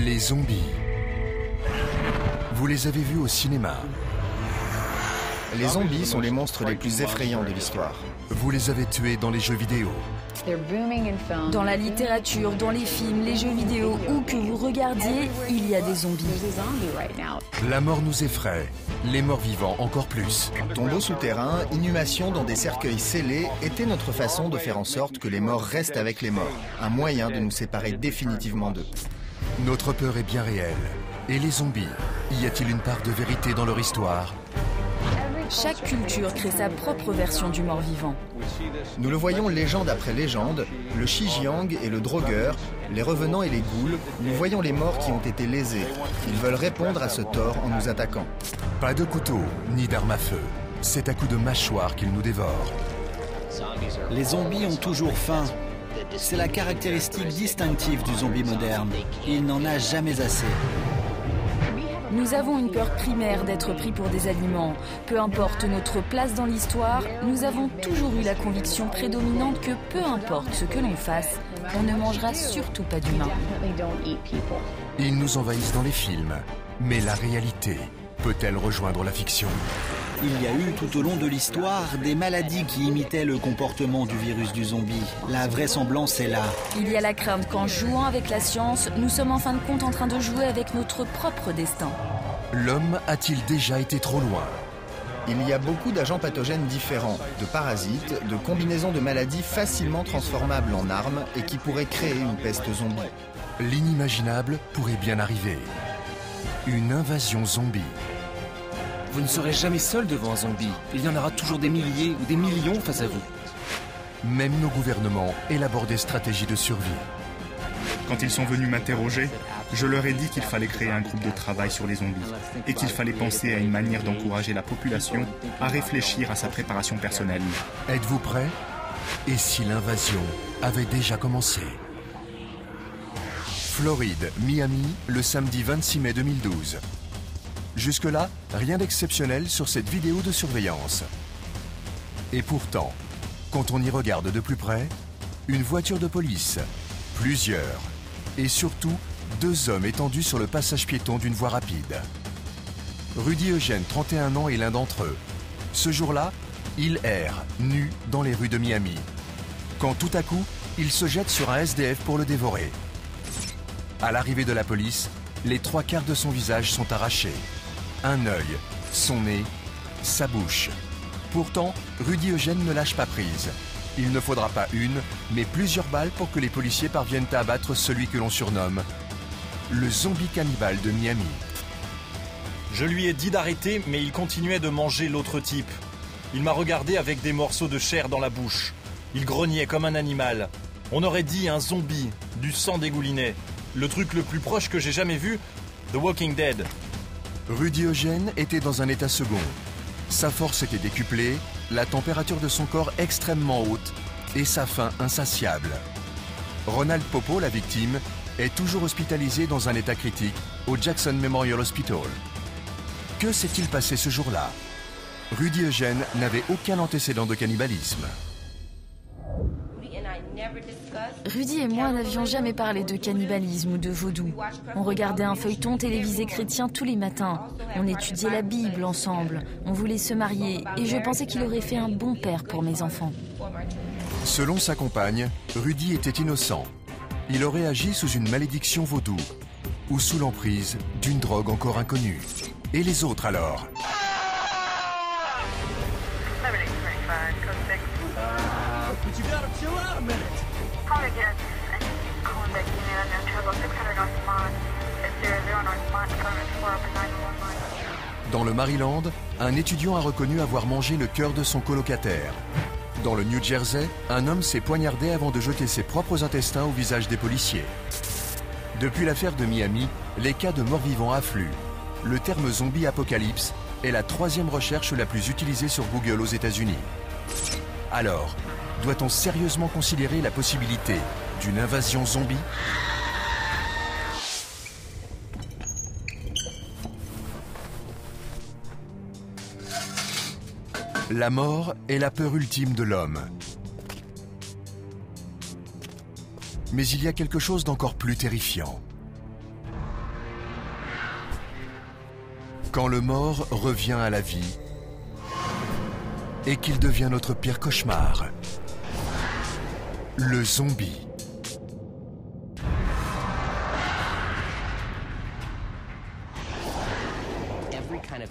Les zombies. Vous les avez vus au cinéma. Les zombies sont les monstres les plus effrayants de l'histoire. Vous les avez tués dans les jeux vidéo. Dans la littérature, dans les films, les jeux vidéo, où que vous regardiez, il y a des zombies. La mort nous effraie, les morts vivants encore plus. Tombeaux souterrains, inhumation dans des cercueils scellés était notre façon de faire en sorte que les morts restent avec les morts. Un moyen de nous séparer définitivement d'eux. Notre peur est bien réelle. Et les zombies, y a-t-il une part de vérité dans leur histoire? Chaque culture crée sa propre version du mort-vivant. Nous le voyons légende après légende, le Xijiang et le Draugr, les revenants et les ghouls, nous voyons les morts qui ont été lésés. Ils veulent répondre à ce tort en nous attaquant. Pas de couteau, ni d'arme à feu. C'est à coups de mâchoire qu'ils nous dévorent. Les zombies ont toujours faim. C'est la caractéristique distinctive du zombie moderne. Il n'en a jamais assez. Nous avons une peur primaire d'être pris pour des aliments. Peu importe notre place dans l'histoire, nous avons toujours eu la conviction prédominante que peu importe ce que l'on fasse, on ne mangera surtout pas d'humains. Ils nous envahissent dans les films. Mais la réalité peut-elle rejoindre la fiction? Il y a eu tout au long de l'histoire des maladies qui imitaient le comportement du virus du zombie. La vraisemblance est là. Il y a la crainte qu'en jouant avec la science, nous sommes en fin de compte en train de jouer avec notre propre destin. L'homme a-t-il déjà été trop loin? Il y a beaucoup d'agents pathogènes différents, de parasites, de combinaisons de maladies facilement transformables en armes et qui pourraient créer une peste zombie. L'inimaginable pourrait bien arriver. Une invasion zombie. Vous ne serez jamais seul devant un zombie. Il y en aura toujours des milliers ou des millions face à vous. Même nos gouvernements élaborent des stratégies de survie. Quand ils sont venus m'interroger, je leur ai dit qu'il fallait créer un groupe de travail sur les zombies et qu'il fallait penser à une manière d'encourager la population à réfléchir à sa préparation personnelle. Êtes-vous prêts? Et si l'invasion avait déjà commencé? Floride, Miami, le samedi 26 mai 2012. Jusque-là, rien d'exceptionnel sur cette vidéo de surveillance. Et pourtant, quand on y regarde de plus près, une voiture de police, plusieurs, et surtout 2 hommes étendus sur le passage piéton d'une voie rapide. Rudy Eugène, 31 ans, est l'un d'entre eux. Ce jour-là, il erre, nu, dans les rues de Miami. Quand tout à coup, il se jette sur un SDF pour le dévorer. À l'arrivée de la police, les 3/4 de son visage sont arrachés. Un œil, son nez, sa bouche. Pourtant, Rudy Eugène ne lâche pas prise. Il ne faudra pas une, mais plusieurs balles pour que les policiers parviennent à abattre celui que l'on surnomme le zombie cannibale de Miami. Je lui ai dit d'arrêter, mais il continuait de manger l'autre type. Il m'a regardé avec des morceaux de chair dans la bouche. Il grognait comme un animal. On aurait dit un zombie, du sang dégoulinait. Le truc le plus proche que j'ai jamais vu, The Walking Dead. Rudy Eugène était dans un état second. Sa force était décuplée, la température de son corps extrêmement haute et sa faim insatiable. Ronald Popo, la victime, est toujours hospitalisé dans un état critique au Jackson Memorial Hospital. Que s'est-il passé ce jour-là? Rudy Eugène n'avait aucun antécédent de cannibalisme. Rudy et moi n'avions jamais parlé de cannibalisme ou de vaudou. On regardait un feuilleton télévisé chrétien tous les matins. On étudiait la Bible ensemble. On voulait se marier et je pensais qu'il aurait fait un bon père pour mes enfants. Selon sa compagne, Rudy était innocent. Il aurait agi sous une malédiction vaudou ou sous l'emprise d'une drogue encore inconnue. Et les autres alors? Dans le Maryland, un étudiant a reconnu avoir mangé le cœur de son colocataire. Dans le New Jersey, un homme s'est poignardé avant de jeter ses propres intestins au visage des policiers. Depuis l'affaire de Miami, les cas de morts-vivants affluent. Le terme zombie apocalypse est la 3e recherche la plus utilisée sur Google aux États-Unis. Alors, doit-on sérieusement considérer la possibilité d'une invasion zombie? La mort est la peur ultime de l'homme. Mais il y a quelque chose d'encore plus terrifiant. Quand le mort revient à la vie et qu'il devient notre pire cauchemar, le zombie.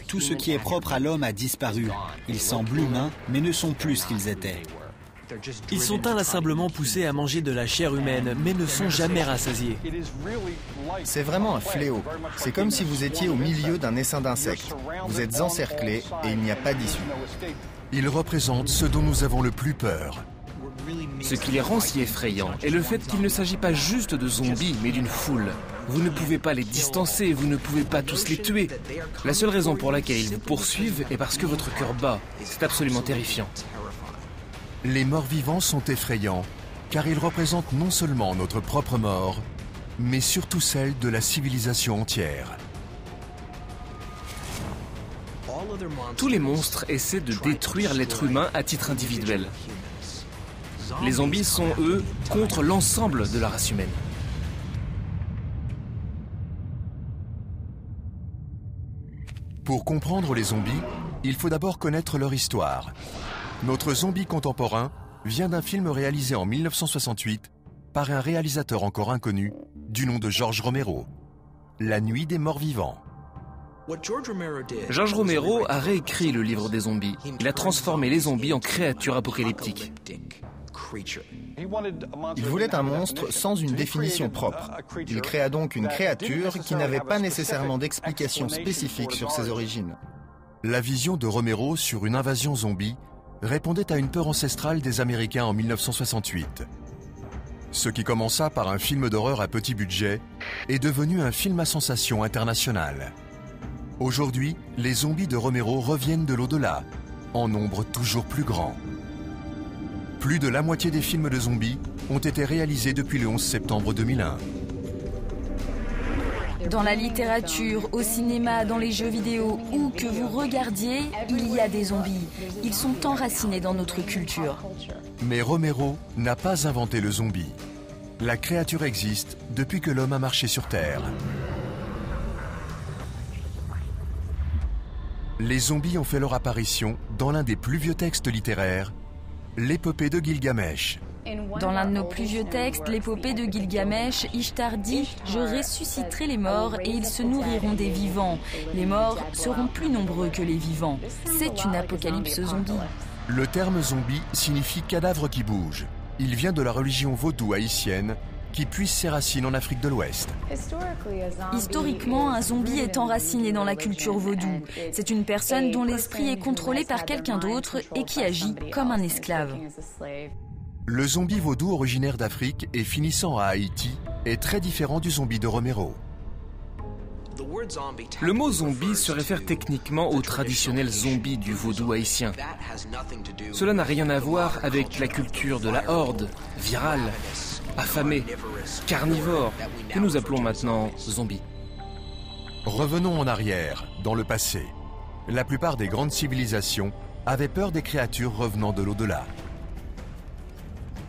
Tout ce qui est propre à l'homme a disparu. Ils semblent humains, mais ne sont plus ce qu'ils étaient. Ils sont inlassablement poussés à manger de la chair humaine, mais ne sont jamais rassasiés. C'est vraiment un fléau. C'est comme si vous étiez au milieu d'un essaim d'insectes. Vous êtes encerclés et il n'y a pas d'issue. Ils représentent ce dont nous avons le plus peur. Ce qui les rend si effrayants est le fait qu'il ne s'agit pas juste de zombies, mais d'une foule. Vous ne pouvez pas les distancer, vous ne pouvez pas tous les tuer. La seule raison pour laquelle ils vous poursuivent est parce que votre cœur bat. C'est absolument terrifiant. Les morts vivants sont effrayants, car ils représentent non seulement notre propre mort, mais surtout celle de la civilisation entière. Tous les monstres essaient de détruire l'être humain à titre individuel. Les zombies sont, eux, contre l'ensemble de la race humaine. Pour comprendre les zombies, il faut d'abord connaître leur histoire. Notre zombie contemporain vient d'un film réalisé en 1968 par un réalisateur encore inconnu du nom de George Romero, La Nuit des Morts Vivants. George Romero a réécrit le livre des zombies. Il a transformé les zombies en créatures apocalyptiques. Il voulait un monstre sans une définition propre. Il créa donc une créature qui n'avait pas nécessairement d'explication spécifique sur ses origines. La vision de Romero sur une invasion zombie répondait à une peur ancestrale des Américains en 1968. Ce qui commença par un film d'horreur à petit budget est devenu un film à sensation internationale. Aujourd'hui, les zombies de Romero reviennent de l'au-delà, en nombre toujours plus grand. Plus de la moitié des films de zombies ont été réalisés depuis le 11 septembre 2001. Dans la littérature, au cinéma, dans les jeux vidéo, où que vous regardiez, il y a des zombies. Ils sont enracinés dans notre culture. Mais Romero n'a pas inventé le zombie. La créature existe depuis que l'homme a marché sur Terre. Les zombies ont fait leur apparition dans l'un des plus vieux textes littéraires, l'épopée de Gilgamesh. Dans l'un de nos plus vieux textes, l'épopée de Gilgamesh, Ishtar dit « Je ressusciterai les morts et ils se nourriront des vivants. Les morts seront plus nombreux que les vivants. » C'est une apocalypse zombie. Le terme zombie signifie cadavre qui bouge. Il vient de la religion vaudou haïtienne qui puise ses racines en Afrique de l'Ouest. Historiquement, un zombie est enraciné dans la culture vaudou. C'est une personne dont l'esprit est contrôlé par quelqu'un d'autre et qui agit comme un esclave. Le zombie vaudou originaire d'Afrique et finissant à Haïti est très différent du zombie de Romero. Le mot zombie se réfère techniquement au traditionnel zombie du vaudou haïtien. Cela n'a rien à voir avec la culture de la horde, virale, affamée, carnivore, que nous appelons maintenant zombie. Revenons en arrière, dans le passé. La plupart des grandes civilisations avaient peur des créatures revenant de l'au-delà.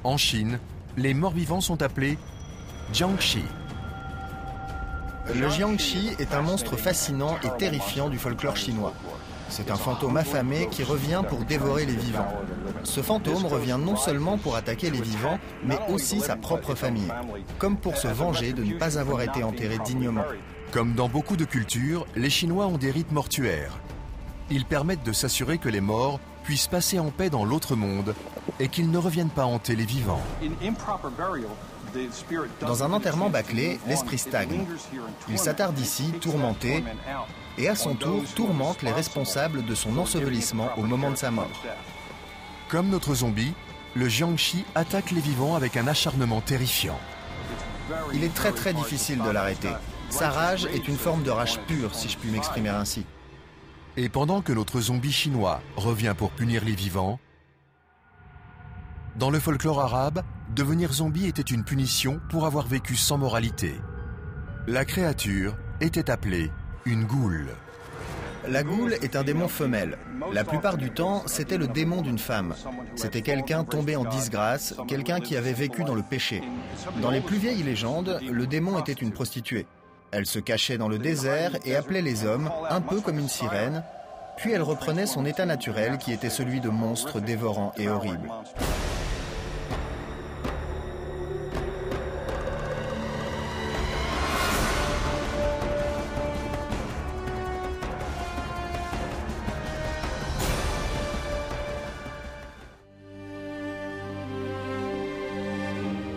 En Chine, les morts-vivants sont appelés Jiangshi. Le Jiangshi est un monstre fascinant et terrifiant du folklore chinois. C'est un fantôme affamé qui revient pour dévorer les vivants. Ce fantôme revient non seulement pour attaquer les vivants, mais aussi sa propre famille, comme pour se venger de ne pas avoir été enterré dignement. Comme dans beaucoup de cultures, les Chinois ont des rites mortuaires. Ils permettent de s'assurer que les morts puissent passer en paix dans l'autre monde et qu'ils ne reviennent pas hanter les vivants. Dans un enterrement bâclé, l'esprit stagne. Il s'attarde ici, tourmenté, et à son tour tourmente les responsables de son ensevelissement au moment de sa mort. Comme notre zombie, le Jiangshi attaque les vivants avec un acharnement terrifiant. Il est très difficile de l'arrêter. Sa rage est une forme de rage pure, si je puis m'exprimer ainsi. Et pendant que notre zombie chinois revient pour punir les vivants, dans le folklore arabe, devenir zombie était une punition pour avoir vécu sans moralité. La créature était appelée une goule. La goule est un démon femelle. La plupart du temps, c'était le démon d'une femme. C'était quelqu'un tombé en disgrâce, quelqu'un qui avait vécu dans le péché. Dans les plus vieilles légendes, le démon était une prostituée. Elle se cachait dans le désert et appelait les hommes, un peu comme une sirène, puis elle reprenait son état naturel qui était celui de monstre dévorant et horrible.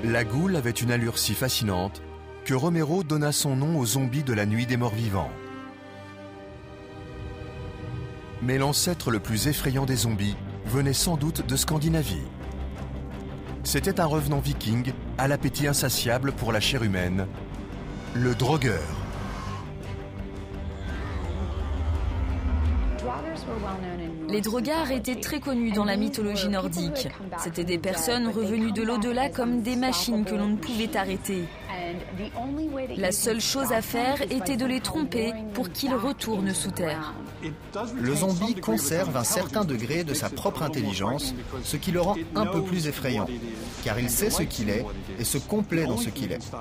La goule avait une allure si fascinante que Romero donna son nom aux zombies de la nuit des morts vivants. Mais l'ancêtre le plus effrayant des zombies venait sans doute de Scandinavie. C'était un revenant viking à l'appétit insatiable pour la chair humaine, le Draugr. Les Draugr étaient très connus dans la mythologie nordique. C'étaient des personnes revenues de l'au-delà comme des machines que l'on ne pouvait arrêter. La seule chose à faire était de les tromper pour qu'ils retournent sous terre. Le zombie conserve un certain degré de sa propre intelligence, ce qui le rend un peu plus effrayant, car il sait ce qu'il est et se complaît dans ce qu'il est.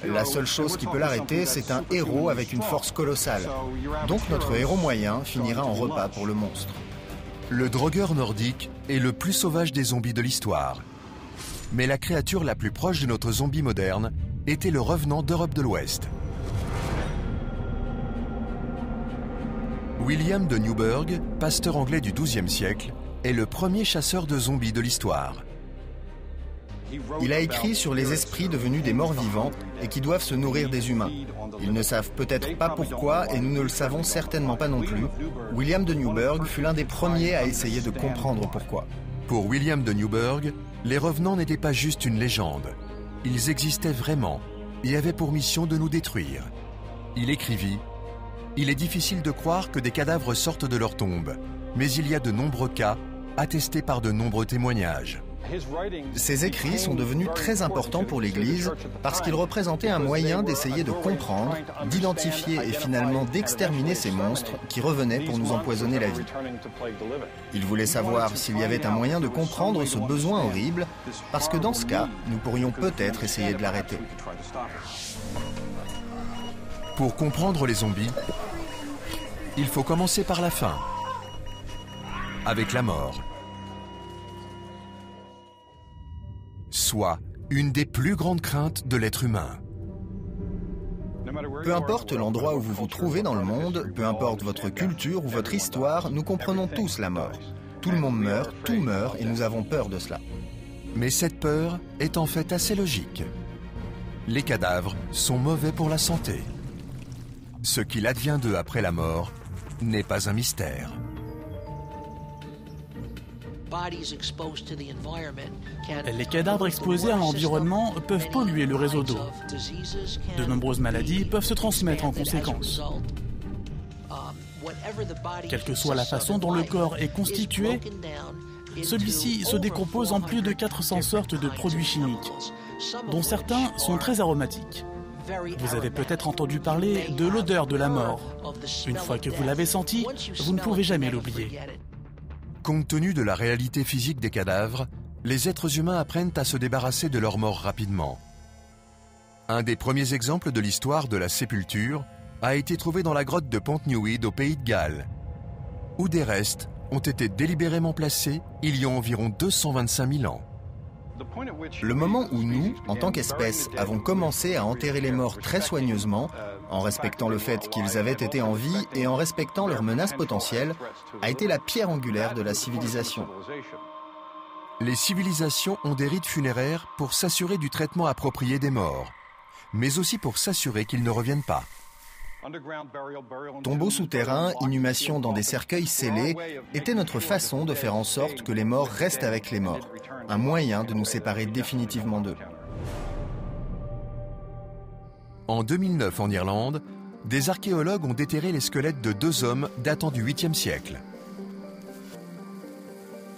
La seule chose qui peut l'arrêter, c'est un héros avec une force colossale. Donc notre héros moyen finira en repas pour le monstre. Le Draugr nordique est le plus sauvage des zombies de l'histoire. Mais la créature la plus proche de notre zombie moderne était le revenant d'Europe de l'Ouest. William de Newburgh, pasteur anglais du XIIe siècle, est le premier chasseur de zombies de l'histoire. Il a écrit sur les esprits devenus des morts vivants et qui doivent se nourrir des humains. Ils ne savent peut-être pas pourquoi et nous ne le savons certainement pas non plus. William de Newburgh fut l'un des premiers à essayer de comprendre pourquoi. Pour William de Newburgh, les revenants n'étaient pas juste une légende. Ils existaient vraiment et avaient pour mission de nous détruire. Il écrivit « Il est difficile de croire que des cadavres sortent de leur tombe, mais il y a de nombreux cas attestés par de nombreux témoignages. » Ces écrits sont devenus très importants pour l'Église parce qu'ils représentaient un moyen d'essayer de comprendre, d'identifier et finalement d'exterminer ces monstres qui revenaient pour nous empoisonner la vie. Ils voulaient savoir s'il y avait un moyen de comprendre ce besoin horrible, parce que dans ce cas, nous pourrions peut-être essayer de l'arrêter. Pour comprendre les zombies, il faut commencer par la fin, avec la mort. Soit une des plus grandes craintes de l'être humain. Peu importe l'endroit où vous vous trouvez dans le monde, peu importe votre culture ou votre histoire, nous comprenons tous la mort. Tout le monde meurt, tout meurt et nous avons peur de cela. Mais cette peur est en fait assez logique. Les cadavres sont mauvais pour la santé. Ce qu'il advient d'eux après la mort n'est pas un mystère. Les cadavres exposés à l'environnement peuvent polluer le réseau d'eau. De nombreuses maladies peuvent se transmettre en conséquence. Quelle que soit la façon dont le corps est constitué, celui-ci se décompose en plus de 400 sortes de produits chimiques, dont certains sont très aromatiques. Vous avez peut-être entendu parler de l'odeur de la mort. Une fois que vous l'avez senti, vous ne pouvez jamais l'oublier. Compte tenu de la réalité physique des cadavres, les êtres humains apprennent à se débarrasser de leur mort rapidement. Un des premiers exemples de l'histoire de la sépulture a été trouvé dans la grotte de Pont-Newydd au Pays de Galles, où des restes ont été délibérément placés il y a environ 225 000 ans. Le moment où nous, en tant qu'espèce, avons commencé à enterrer les morts très soigneusement, en respectant le fait qu'ils avaient été en vie et en respectant leurs menaces potentielles, a été la pierre angulaire de la civilisation. Les civilisations ont des rites funéraires pour s'assurer du traitement approprié des morts, mais aussi pour s'assurer qu'ils ne reviennent pas. Tombeaux souterrains, inhumation dans des cercueils scellés était notre façon de faire en sorte que les morts restent avec les morts, un moyen de nous séparer définitivement d'eux. En 2009, en Irlande, des archéologues ont déterré les squelettes de 2 hommes datant du 8e siècle.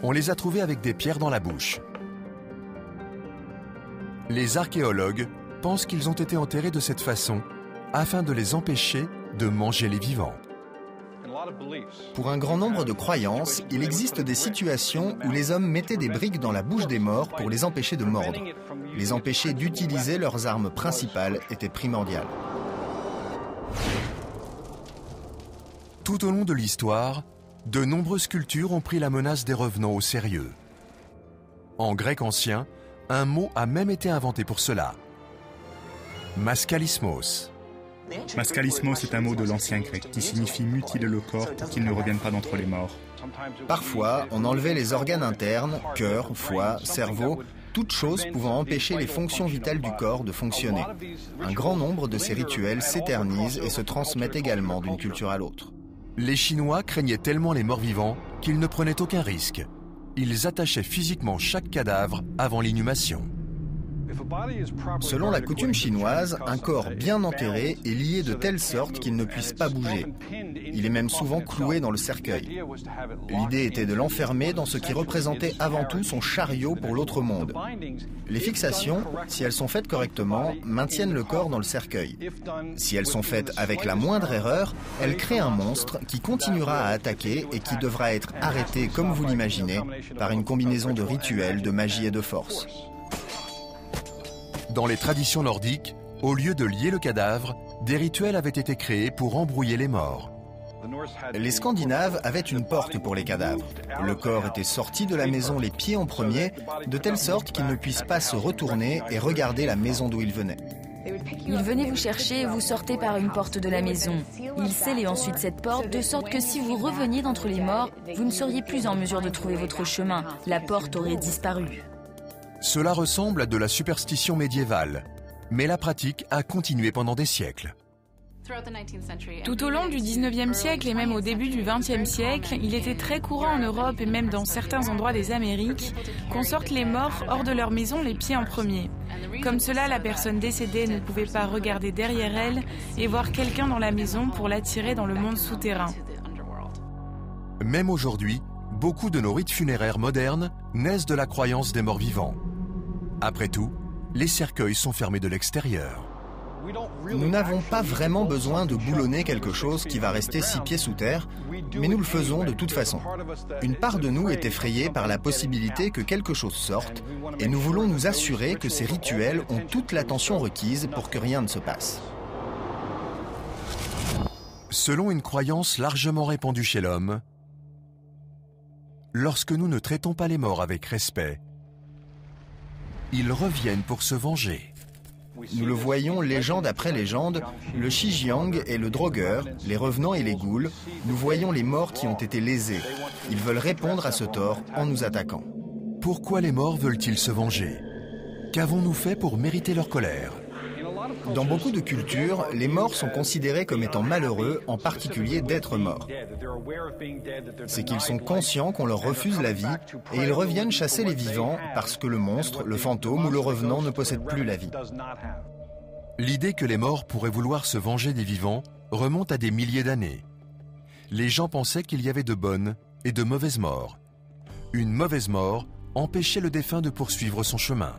On les a trouvés avec des pierres dans la bouche. Les archéologues pensent qu'ils ont été enterrés de cette façon afin de les empêcher de manger les vivants. Pour un grand nombre de croyances, il existe des situations où les hommes mettaient des briques dans la bouche des morts pour les empêcher de mordre. Les empêcher d'utiliser leurs armes principales était primordial. Tout au long de l'histoire, de nombreuses cultures ont pris la menace des revenants au sérieux. En grec ancien, un mot a même été inventé pour cela. Maskalismos. Maskalismos est un mot de l'ancien grec qui signifie mutiler le corps pour qu'il ne revienne pas d'entre les morts. Parfois, on enlevait les organes internes, cœur, foie, cerveau, toutes choses pouvant empêcher les fonctions vitales du corps de fonctionner. Un grand nombre de ces rituels s'éternisent et se transmettent également d'une culture à l'autre. Les Chinois craignaient tellement les morts vivants qu'ils ne prenaient aucun risque. Ils attachaient physiquement chaque cadavre avant l'inhumation. Selon la coutume chinoise, un corps bien enterré est lié de telle sorte qu'il ne puisse pas bouger. Il est même souvent cloué dans le cercueil. L'idée était de l'enfermer dans ce qui représentait avant tout son chariot pour l'autre monde. Les fixations, si elles sont faites correctement, maintiennent le corps dans le cercueil. Si elles sont faites avec la moindre erreur, elles créent un monstre qui continuera à attaquer et qui devra être arrêté, comme vous l'imaginez, par une combinaison de rituels, de magie et de force. Dans les traditions nordiques, au lieu de lier le cadavre, des rituels avaient été créés pour embrouiller les morts. Les Scandinaves avaient une porte pour les cadavres. Le corps était sorti de la maison les pieds en premier, de telle sorte qu'il ne puisse pas se retourner et regarder la maison d'où il venait. Il venait vous chercher et vous sortez par une porte de la maison. Il scellait ensuite cette porte de sorte que si vous reveniez d'entre les morts, vous ne seriez plus en mesure de trouver votre chemin. La porte aurait disparu. Cela ressemble à de la superstition médiévale, mais la pratique a continué pendant des siècles. Tout au long du 19e siècle et même au début du 20e siècle, il était très courant en Europe et même dans certains endroits des Amériques qu'on sorte les morts hors de leur maison les pieds en premier. Comme cela, la personne décédée ne pouvait pas regarder derrière elle et voir quelqu'un dans la maison pour l'attirer dans le monde souterrain. Même aujourd'hui, beaucoup de nos rites funéraires modernes naissent de la croyance des morts vivants. Après tout, les cercueils sont fermés de l'extérieur. Nous n'avons pas vraiment besoin de boulonner quelque chose qui va rester 6 pieds sous terre, mais nous le faisons de toute façon. Une part de nous est effrayée par la possibilité que quelque chose sorte, et nous voulons nous assurer que ces rituels ont toute l'attention requise pour que rien ne se passe. Selon une croyance largement répandue chez l'homme, lorsque nous ne traitons pas les morts avec respect, ils reviennent pour se venger. Nous le voyons légende après légende, le Shijiang et le Draugr, les revenants et les ghouls, nous voyons les morts qui ont été lésés. Ils veulent répondre à ce tort en nous attaquant. Pourquoi les morts veulent-ils se venger? Qu'avons-nous fait pour mériter leur colère? Dans beaucoup de cultures, les morts sont considérés comme étant malheureux, en particulier d'être morts. C'est qu'ils sont conscients qu'on leur refuse la vie et ils reviennent chasser les vivants parce que le monstre, le fantôme ou le revenant ne possède plus la vie. L'idée que les morts pourraient vouloir se venger des vivants remonte à des milliers d'années. Les gens pensaient qu'il y avait de bonnes et de mauvaises morts. Une mauvaise mort empêchait le défunt de poursuivre son chemin.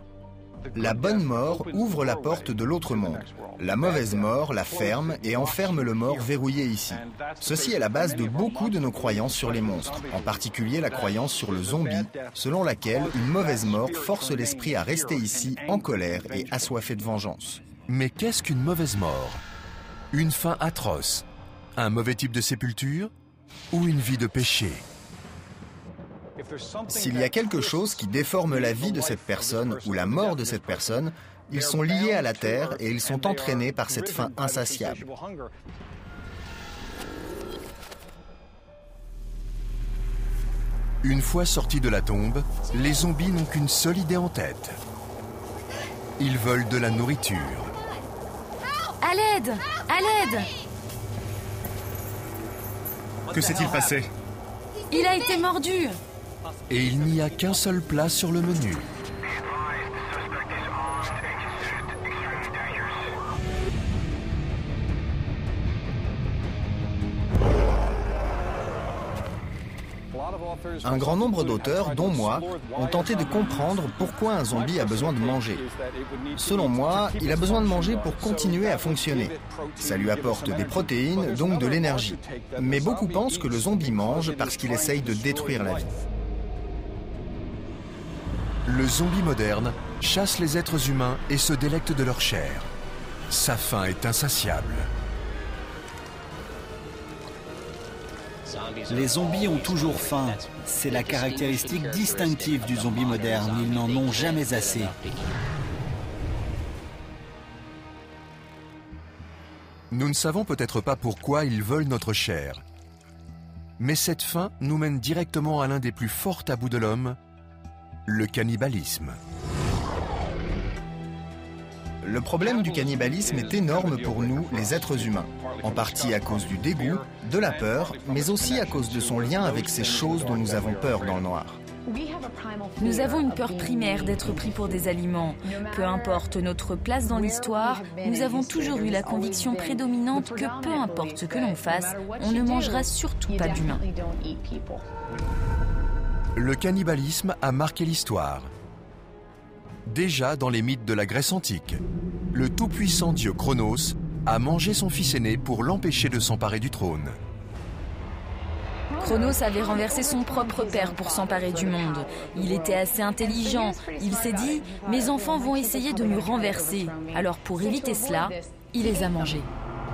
La bonne mort ouvre la porte de l'autre monde. La mauvaise mort la ferme et enferme le mort verrouillé ici. Ceci est la base de beaucoup de nos croyances sur les monstres, en particulier la croyance sur le zombie, selon laquelle une mauvaise mort force l'esprit à rester ici en colère et assoiffé de vengeance. Mais qu'est-ce qu'une mauvaise mort? Une fin atroce, un mauvais type de sépulture ou une vie de péché? S'il y a quelque chose qui déforme la vie de cette personne ou la mort de cette personne, ils sont liés à la terre et ils sont entraînés par cette faim insatiable. Une fois sortis de la tombe, les zombies n'ont qu'une seule idée en tête. Ils veulent de la nourriture. À l'aide! À l'aide! Que s'est-il passé? Il a été mordu! Et il n'y a qu'un seul plat sur le menu. Un grand nombre d'auteurs, dont moi, ont tenté de comprendre pourquoi un zombie a besoin de manger. Selon moi, il a besoin de manger pour continuer à fonctionner. Ça lui apporte des protéines, donc de l'énergie. Mais beaucoup pensent que le zombie mange parce qu'il essaye de détruire la vie. Le zombie moderne chasse les êtres humains et se délecte de leur chair. Sa faim est insatiable. Les zombies ont toujours faim. C'est la caractéristique distinctive du zombie moderne. Ils n'en ont jamais assez. Nous ne savons peut-être pas pourquoi ils veulent notre chair. Mais cette faim nous mène directement à l'un des plus forts tabous de l'homme, le cannibalisme. Le problème du cannibalisme est énorme pour nous, les êtres humains. En partie à cause du dégoût, de la peur, mais aussi à cause de son lien avec ces choses dont nous avons peur dans le noir. Nous avons une peur primaire d'être pris pour des aliments. Peu importe notre place dans l'histoire, nous avons toujours eu la conviction prédominante que peu importe ce que l'on fasse, on ne mangera surtout pas d'humains. Le cannibalisme a marqué l'histoire. Déjà dans les mythes de la Grèce antique, le tout-puissant dieu Cronos a mangé son fils aîné pour l'empêcher de s'emparer du trône. Cronos avait renversé son propre père pour s'emparer du monde. Il était assez intelligent. Il s'est dit « Mes enfants vont essayer de me renverser ». Alors pour éviter cela, il les a mangés.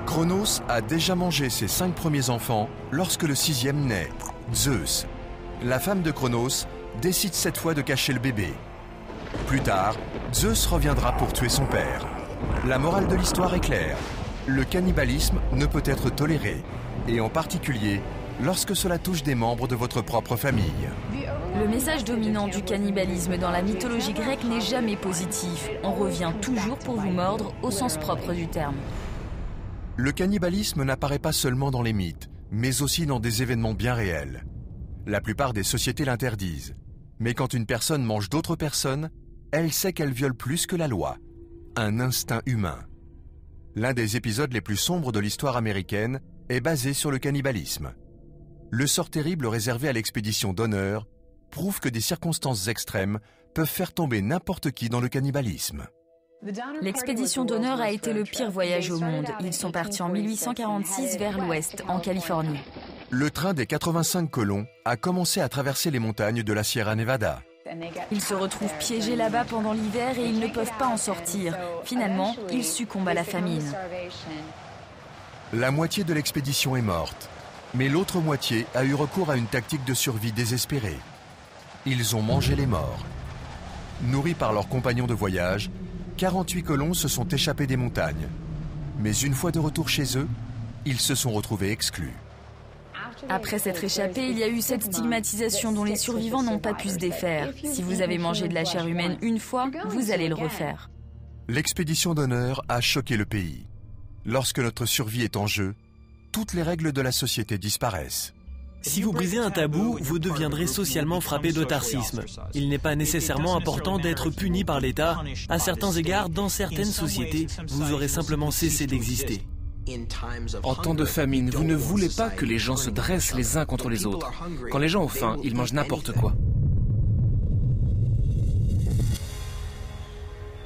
Cronos a déjà mangé ses 5 premiers enfants lorsque le 6e naît, Zeus. La femme de Cronos décide cette fois de cacher le bébé. Plus tard, Zeus reviendra pour tuer son père. La morale de l'histoire est claire. Le cannibalisme ne peut être toléré, et en particulier lorsque cela touche des membres de votre propre famille. Le message dominant du cannibalisme dans la mythologie grecque n'est jamais positif. On revient toujours pour vous mordre au sens propre du terme. Le cannibalisme n'apparaît pas seulement dans les mythes, mais aussi dans des événements bien réels. La plupart des sociétés l'interdisent. Mais quand une personne mange d'autres personnes, elle sait qu'elle viole plus que la loi. Un instinct humain. L'un des épisodes les plus sombres de l'histoire américaine est basé sur le cannibalisme. Le sort terrible réservé à l'expédition d'honneur prouve que des circonstances extrêmes peuvent faire tomber n'importe qui dans le cannibalisme. L'expédition d'honneur a été le pire voyage au monde. Ils sont partis en 1846 vers l'ouest, en Californie. Le train des 85 colons a commencé à traverser les montagnes de la Sierra Nevada. Ils se retrouvent piégés là-bas pendant l'hiver et ils ne peuvent pas en sortir. Finalement, ils succombent à la famine. La moitié de l'expédition est morte, mais l'autre moitié a eu recours à une tactique de survie désespérée. Ils ont mangé les morts. Nourris par leurs compagnons de voyage, 48 colons se sont échappés des montagnes. Mais une fois de retour chez eux, ils se sont retrouvés exclus. Après s'être échappé, il y a eu cette stigmatisation dont les survivants n'ont pas pu se défaire. Si vous avez mangé de la chair humaine une fois, vous allez le refaire. L'expédition d'honneur a choqué le pays. Lorsque notre survie est en jeu, toutes les règles de la société disparaissent. Si vous brisez un tabou, vous deviendrez socialement frappé d'autarcisme. Il n'est pas nécessairement important d'être puni par l'État. À certains égards, dans certaines sociétés, vous aurez simplement cessé d'exister. En temps de famine, vous ne voulez pas que les gens se dressent les uns contre les autres. Quand les gens ont faim, ils mangent n'importe quoi.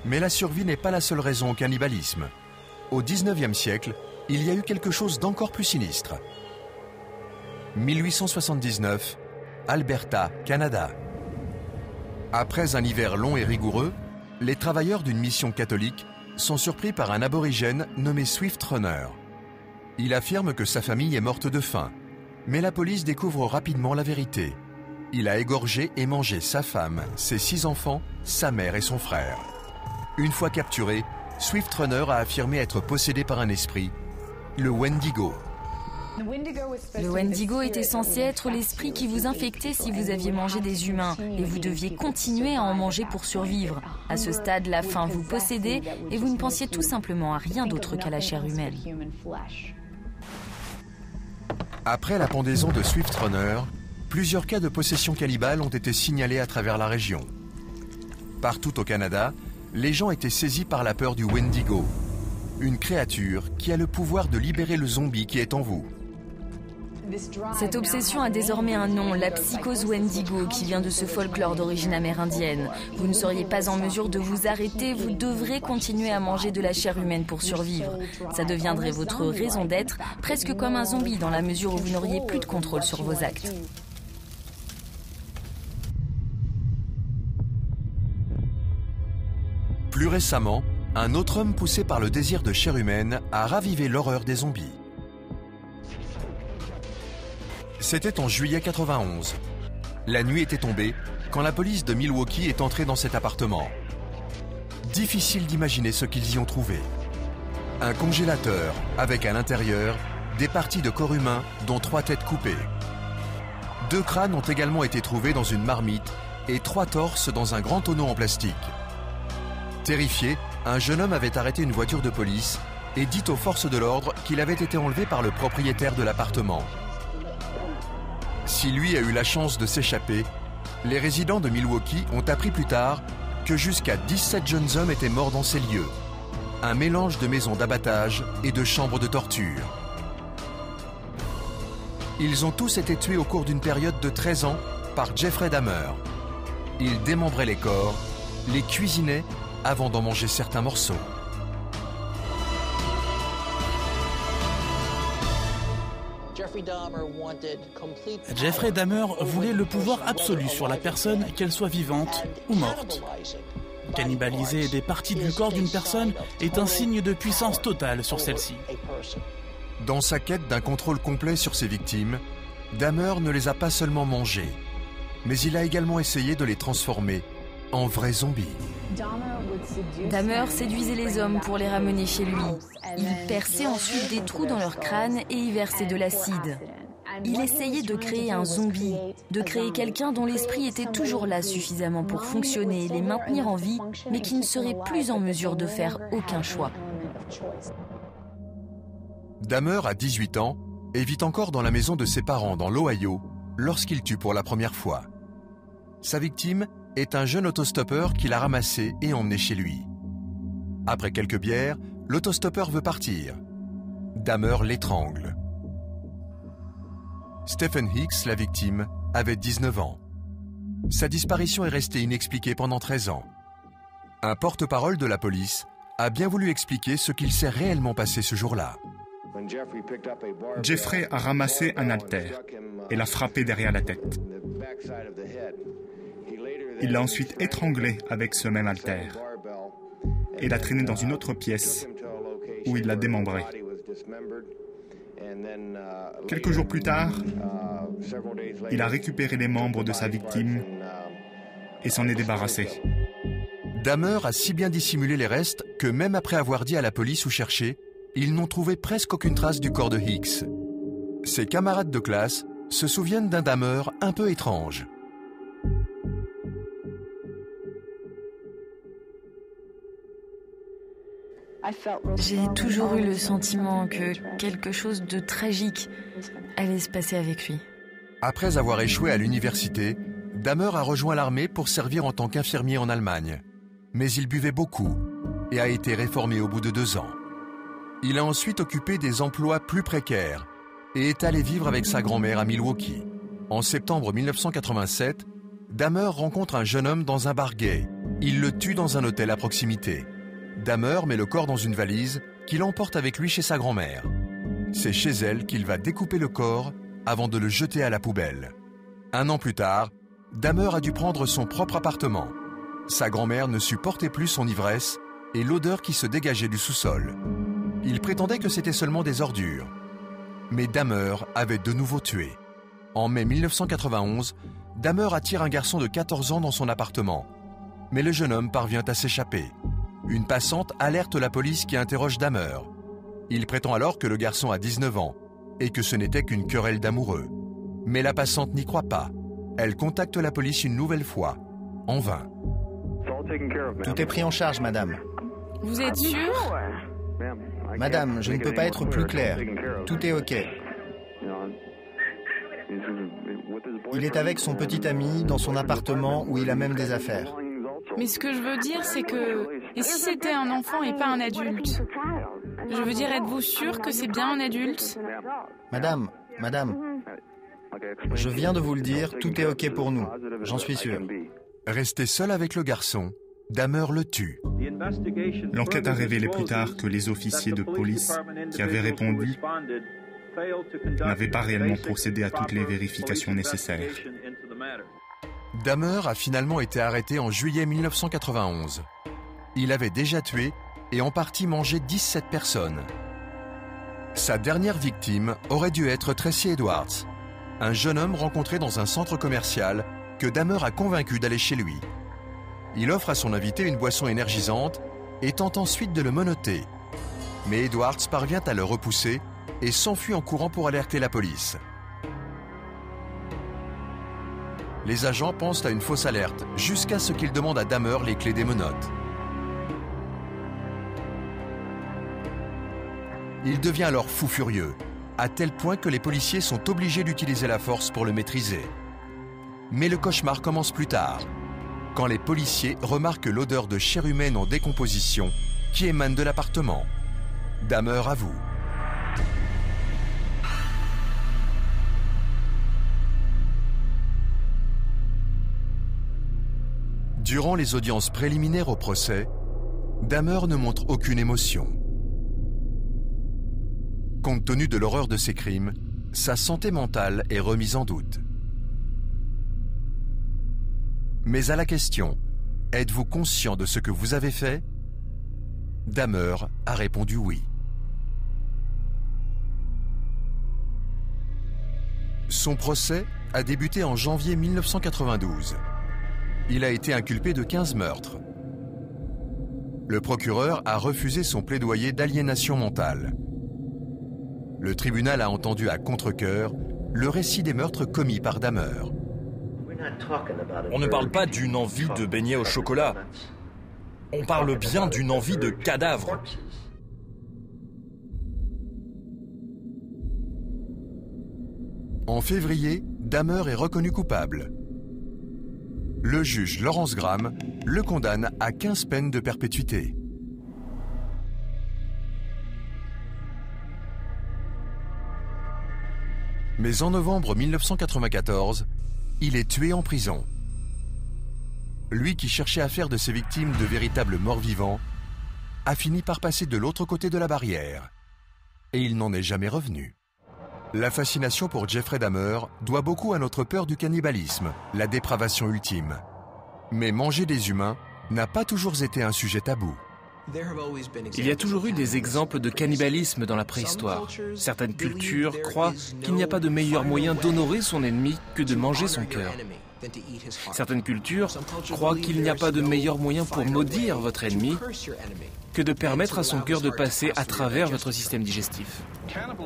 Mais la survie n'est pas la seule raison au cannibalisme. Au XIXe siècle, il y a eu quelque chose d'encore plus sinistre. 1879, Alberta, Canada. Après un hiver long et rigoureux, les travailleurs d'une mission catholique sont surpris par un aborigène nommé Swift Runner. Il affirme que sa famille est morte de faim, mais la police découvre rapidement la vérité. Il a égorgé et mangé sa femme, ses 6 enfants, sa mère et son frère. Une fois capturé, Swift Runner a affirmé être possédé par un esprit, le Wendigo. Le Wendigo était censé être l'esprit qui vous infectait si vous aviez mangé des humains et vous deviez continuer à en manger pour survivre. À ce stade, la faim vous possédait et vous ne pensiez tout simplement à rien d'autre qu'à la chair humaine. Après la pendaison de Swift Runner, plusieurs cas de possession cannibale ont été signalés à travers la région. Partout au Canada, les gens étaient saisis par la peur du Wendigo, une créature qui a le pouvoir de libérer le zombie qui est en vous. Cette obsession a désormais un nom, la psychose Wendigo, qui vient de ce folklore d'origine amérindienne. Vous ne seriez pas en mesure de vous arrêter, vous devrez continuer à manger de la chair humaine pour survivre. Ça deviendrait votre raison d'être, presque comme un zombie dans la mesure où vous n'auriez plus de contrôle sur vos actes. Plus récemment, un autre homme poussé par le désir de chair humaine a ravivé l'horreur des zombies. C'était en juillet 91. La nuit était tombée quand la police de Milwaukee est entrée dans cet appartement. Difficile d'imaginer ce qu'ils y ont trouvé. Un congélateur avec à l'intérieur des parties de corps humain dont 3 têtes coupées. 2 crânes ont également été trouvés dans une marmite et 3 torses dans un grand tonneau en plastique. Terrifié, un jeune homme avait arrêté une voiture de police et dit aux forces de l'ordre qu'il avait été enlevé par le propriétaire de l'appartement. Si lui a eu la chance de s'échapper, les résidents de Milwaukee ont appris plus tard que jusqu'à 17 jeunes hommes étaient morts dans ces lieux. Un mélange de maisons d'abattage et de chambres de torture. Ils ont tous été tués au cours d'une période de 13 ans par Jeffrey Dahmer. Il démembrait les corps, les cuisinait avant d'en manger certains morceaux. Jeffrey Dahmer voulait le pouvoir absolu sur la personne, qu'elle soit vivante ou morte. Cannibaliser des parties du corps d'une personne est un signe de puissance totale sur celle-ci. Dans sa quête d'un contrôle complet sur ses victimes, Dahmer ne les a pas seulement mangés, mais il a également essayé de les transformer en vrais zombies. Dahmer séduisait les hommes pour les ramener chez lui. Il perçait ensuite des trous dans leur crâne et y versait de l'acide. Il essayait de créer un zombie, de créer quelqu'un dont l'esprit était toujours là suffisamment pour fonctionner et les maintenir en vie, mais qui ne serait plus en mesure de faire aucun choix. Dahmer a 18 ans et vit encore dans la maison de ses parents dans l'Ohio lorsqu'il tue pour la première fois. Sa victime est un jeune autostoppeur qu'il a ramassé et emmené chez lui. Après quelques bières, l'autostoppeur veut partir. Dahmer l'étrangle. Stephen Hicks, la victime, avait 19 ans. Sa disparition est restée inexpliquée pendant 13 ans. Un porte-parole de la police a bien voulu expliquer ce qu'il s'est réellement passé ce jour-là. Jeffrey a ramassé un haltère et l'a frappé derrière la tête. Il l'a ensuite étranglé avec ce même haltère et l'a traîné dans une autre pièce où il l'a démembré. Quelques jours plus tard, il a récupéré les membres de sa victime et s'en est débarrassé. Dahmer a si bien dissimulé les restes que même après avoir dit à la police où chercher, ils n'ont trouvé presque aucune trace du corps de Hicks. Ses camarades de classe se souviennent d'un Dahmer un peu étrange. J'ai toujours eu le sentiment que quelque chose de tragique allait se passer avec lui. Après avoir échoué à l'université, Dahmer a rejoint l'armée pour servir en tant qu'infirmier en Allemagne. Mais il buvait beaucoup et a été réformé au bout de 2 ans. Il a ensuite occupé des emplois plus précaires et est allé vivre avec sa grand-mère à Milwaukee. En septembre 1987, Dahmer rencontre un jeune homme dans un bar gay. Il le tue dans un hôtel à proximité. Dahmer met le corps dans une valise qu'il emporte avec lui chez sa grand-mère. C'est chez elle qu'il va découper le corps avant de le jeter à la poubelle. 1 an plus tard, Dahmer a dû prendre son propre appartement. Sa grand-mère ne supportait plus son ivresse et l'odeur qui se dégageait du sous-sol. Il prétendait que c'était seulement des ordures. Mais Dahmer avait de nouveau tué. En mai 1991, Dahmer attire un garçon de 14 ans dans son appartement. Mais le jeune homme parvient à s'échapper. Une passante alerte la police qui interroge Dahmer. Il prétend alors que le garçon a 19 ans et que ce n'était qu'une querelle d'amoureux. Mais la passante n'y croit pas. Elle contacte la police une nouvelle fois, en vain. Tout est pris en charge, madame. Vous êtes sûr ? Madame, je ne peux pas être plus clair. Tout est OK. Il est avec son petit ami dans son appartement où il a même des affaires. Mais ce que je veux dire, c'est que... Et si c'était un enfant et pas un adulte ? Je veux dire, êtes-vous sûr que c'est bien un adulte ? Madame, je viens de vous le dire, tout est OK pour nous. J'en suis sûr. Resté seul avec le garçon, Dahmer le tue. L'enquête a révélé plus tard que les officiers de police qui avaient répondu n'avaient pas réellement procédé à toutes les vérifications nécessaires. Dahmer a finalement été arrêté en juillet 1991. Il avait déjà tué et en partie mangé 17 personnes. Sa dernière victime aurait dû être Tracy Edwards. un jeune homme rencontré dans un centre commercial que Dahmer a convaincu d'aller chez lui. Il offre à son invité une boisson énergisante et tente ensuite de le menotter. Mais Edwards parvient à le repousser et s'enfuit en courant pour alerter la police. Les agents pensent à une fausse alerte jusqu'à ce qu'il demande à Dahmer les clés des menottes. Il devient alors fou furieux, à tel point que les policiers sont obligés d'utiliser la force pour le maîtriser. Mais le cauchemar commence plus tard, quand les policiers remarquent l'odeur de chair humaine en décomposition qui émane de l'appartement. Dahmer avoue. Durant les audiences préliminaires au procès, Dahmer ne montre aucune émotion. Compte tenu de l'horreur de ses crimes, sa santé mentale est remise en doute. Mais à la question « Êtes-vous conscient de ce que vous avez fait ?», Dahmer a répondu oui. Son procès a débuté en janvier 1992. Il a été inculpé de 15 meurtres. Le procureur a refusé son plaidoyer d'aliénation mentale. Le tribunal a entendu à contre-cœur le récit des meurtres commis par Dahmer. On ne parle pas d'une envie de beignets au chocolat. On parle bien d'une envie de cadavre. En février, Dahmer est reconnu coupable. Le juge Lawrence Graham le condamne à 15 peines de perpétuité. Mais en novembre 1994, il est tué en prison. Lui qui cherchait à faire de ses victimes de véritables morts-vivants, a fini par passer de l'autre côté de la barrière. Et il n'en est jamais revenu. La fascination pour Jeffrey Dahmer doit beaucoup à notre peur du cannibalisme, la dépravation ultime. Mais manger des humains n'a pas toujours été un sujet tabou. Il y a toujours eu des exemples de cannibalisme dans la préhistoire. Certaines cultures croient qu'il n'y a pas de meilleur moyen d'honorer son ennemi que de manger son cœur. Certaines cultures croient qu'il n'y a pas de meilleur moyen pour maudire votre ennemi que de permettre à son cœur de passer à travers votre système digestif.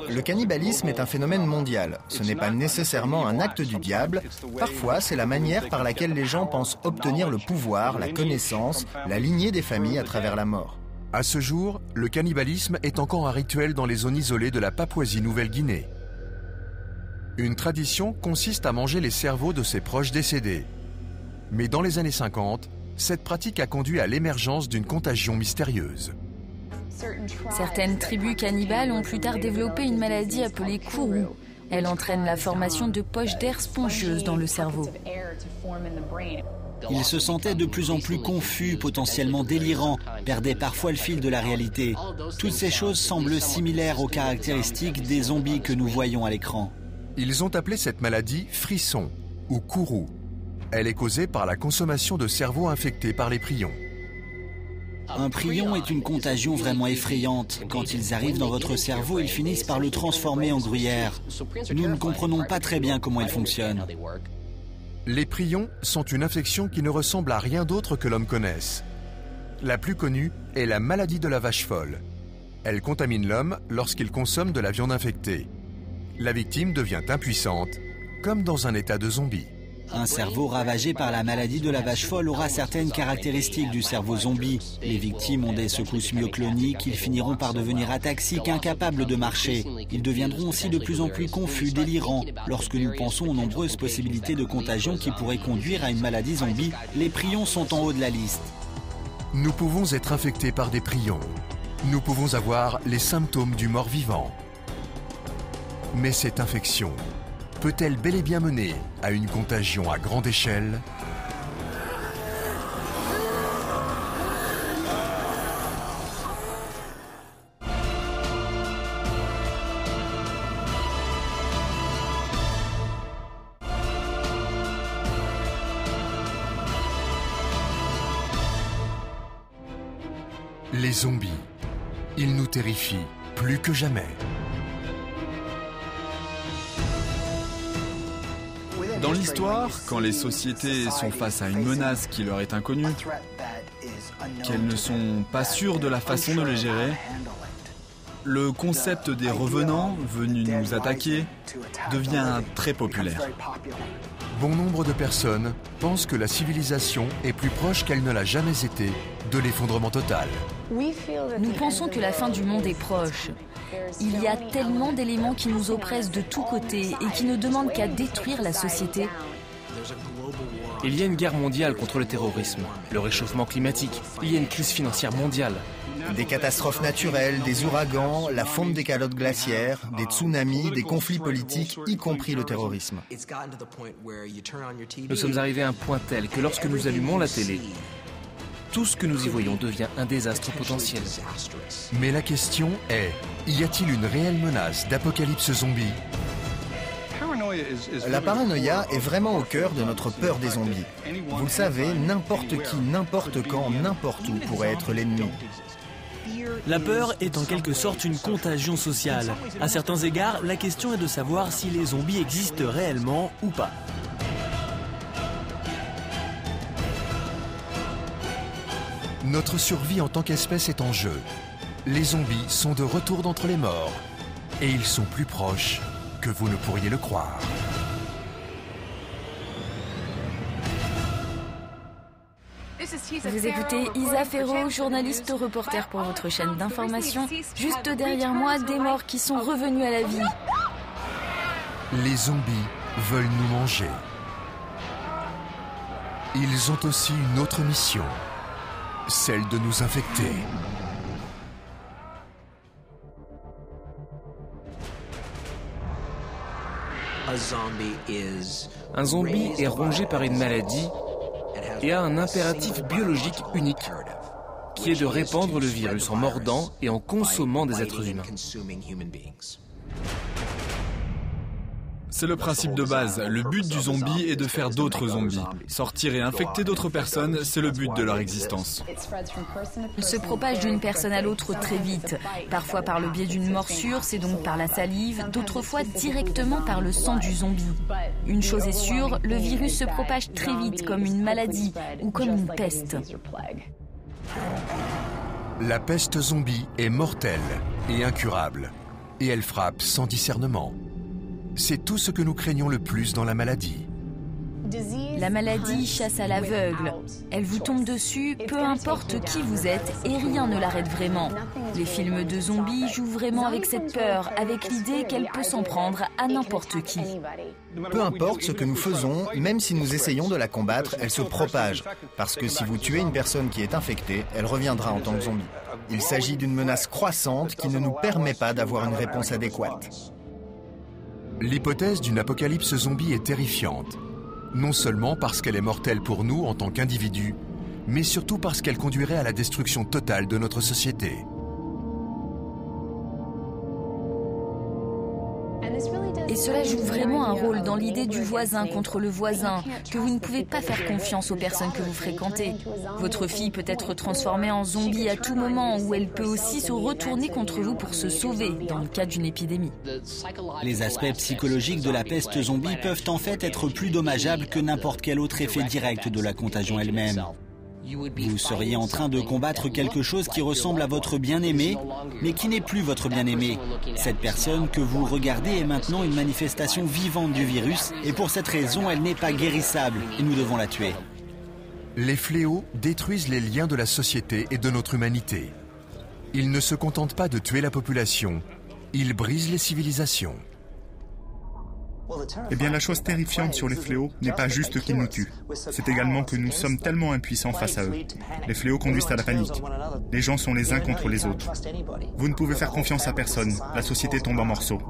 Le cannibalisme est un phénomène mondial. Ce n'est pas nécessairement un acte du diable. Parfois, c'est la manière par laquelle les gens pensent obtenir le pouvoir, la connaissance, la lignée des familles à travers la mort. À ce jour, le cannibalisme est encore un rituel dans les zones isolées de la Papouasie-Nouvelle-Guinée. Une tradition consiste à manger les cerveaux de ses proches décédés. Mais dans les années 50, cette pratique a conduit à l'émergence d'une contagion mystérieuse. Certaines tribus cannibales ont plus tard développé une maladie appelée kourou. Elle entraîne la formation de poches d'air spongieuses dans le cerveau. Ils se sentaient de plus en plus confus, potentiellement délirants, perdaient parfois le fil de la réalité. Toutes ces choses semblent similaires aux caractéristiques des zombies que nous voyons à l'écran. Ils ont appelé cette maladie frisson ou kourou. Elle est causée par la consommation de cerveaux infectés par les prions. Un prion est une contagion vraiment effrayante. Quand ils arrivent dans votre cerveau, ils finissent par le transformer en gruyère. Nous ne comprenons pas très bien comment ils fonctionnent. Les prions sont une infection qui ne ressemble à rien d'autre que l'homme connaisse. La plus connue est la maladie de la vache folle. Elle contamine l'homme lorsqu'il consomme de la viande infectée. La victime devient impuissante, comme dans un état de zombie. Un cerveau ravagé par la maladie de la vache folle aura certaines caractéristiques du cerveau zombie. Les victimes ont des secousses myocloniques, ils finiront par devenir ataxiques, incapables de marcher. Ils deviendront aussi de plus en plus confus, délirants. Lorsque nous pensons aux nombreuses possibilités de contagion qui pourraient conduire à une maladie zombie, les prions sont en haut de la liste. Nous pouvons être infectés par des prions. Nous pouvons avoir les symptômes du mort-vivant. Mais cette infection peut-elle bel et bien mener à une contagion à grande échelle ? Les zombies, ils nous terrifient plus que jamais. Dans l'histoire, quand les sociétés sont face à une menace qui leur est inconnue, qu'elles ne sont pas sûres de la façon de les gérer, le concept des revenants venus nous attaquer devient très populaire. Bon nombre de personnes pensent que la civilisation est plus proche qu'elle ne l'a jamais été de l'effondrement total. Nous pensons que la fin du monde est proche. Il y a tellement d'éléments qui nous oppressent de tous côtés et qui ne demandent qu'à détruire la société. Il y a une guerre mondiale contre le terrorisme, le réchauffement climatique, il y a une crise financière mondiale. Des catastrophes naturelles, des ouragans, la fonte des calottes glaciaires, des tsunamis, des conflits politiques, y compris le terrorisme. Nous sommes arrivés à un point tel que lorsque nous allumons la télé, tout ce que nous y voyons devient un désastre potentiel. Mais la question est, y a-t-il une réelle menace d'apocalypse zombie ? La paranoïa est vraiment au cœur de notre peur des zombies. Vous le savez, n'importe qui, n'importe quand, n'importe où pourrait être l'ennemi. La peur est en quelque sorte une contagion sociale. À certains égards, la question est de savoir si les zombies existent réellement ou pas. Notre survie en tant qu'espèce est en jeu. Les zombies sont de retour d'entre les morts. Et ils sont plus proches que vous ne pourriez le croire. Vous écoutez Isa Ferro, journaliste reporter pour votre chaîne d'information. Juste derrière moi, des morts qui sont revenus à la vie. Les zombies veulent nous manger. Ils ont aussi une autre mission, celle de nous infecter. Un zombie est rongé par une maladie et a un impératif biologique unique, qui est de répandre le virus en mordant et en consommant des êtres humains. C'est le principe de base. Le but du zombie est de faire d'autres zombies. Sortir et infecter d'autres personnes, c'est le but de leur existence. Il se propage d'une personne à l'autre très vite. Parfois par le biais d'une morsure, c'est donc par la salive, d'autres fois directement par le sang du zombie. Une chose est sûre, le virus se propage très vite comme une maladie ou comme une peste. La peste zombie est mortelle et incurable, et elle frappe sans discernement. C'est tout ce que nous craignons le plus dans la maladie. La maladie chasse à l'aveugle. Elle vous tombe dessus, peu importe qui vous êtes, et rien ne l'arrête vraiment. Les films de zombies jouent vraiment avec cette peur, avec l'idée qu'elle peut s'en prendre à n'importe qui. Peu importe ce que nous faisons, même si nous essayons de la combattre, elle se propage. Parce que si vous tuez une personne qui est infectée, elle reviendra en tant que zombie. Il s'agit d'une menace croissante qui ne nous permet pas d'avoir une réponse adéquate. L'hypothèse d'une apocalypse zombie est terrifiante. Non seulement parce qu'elle est mortelle pour nous en tant qu'individus, mais surtout parce qu'elle conduirait à la destruction totale de notre société. Et cela joue vraiment un rôle dans l'idée du voisin contre le voisin, que vous ne pouvez pas faire confiance aux personnes que vous fréquentez. Votre fille peut être transformée en zombie à tout moment, ou elle peut aussi se retourner contre vous pour se sauver, dans le cas d'une épidémie. Les aspects psychologiques de la peste zombie peuvent en fait être plus dommageables que n'importe quel autre effet direct de la contagion elle-même. Vous seriez en train de combattre quelque chose qui ressemble à votre bien-aimé, mais qui n'est plus votre bien-aimé. Cette personne que vous regardez est maintenant une manifestation vivante du virus, et pour cette raison, elle n'est pas guérissable, et nous devons la tuer. Les fléaux détruisent les liens de la société et de notre humanité. Ils ne se contentent pas de tuer la population, ils brisent les civilisations. Eh bien, la chose terrifiante sur les fléaux n'est pas juste qu'ils nous tuent. C'est également que nous sommes tellement impuissants face à eux. Les fléaux conduisent à la panique. Les gens sont les uns contre les autres. Vous ne pouvez faire confiance à personne. La société tombe en morceaux.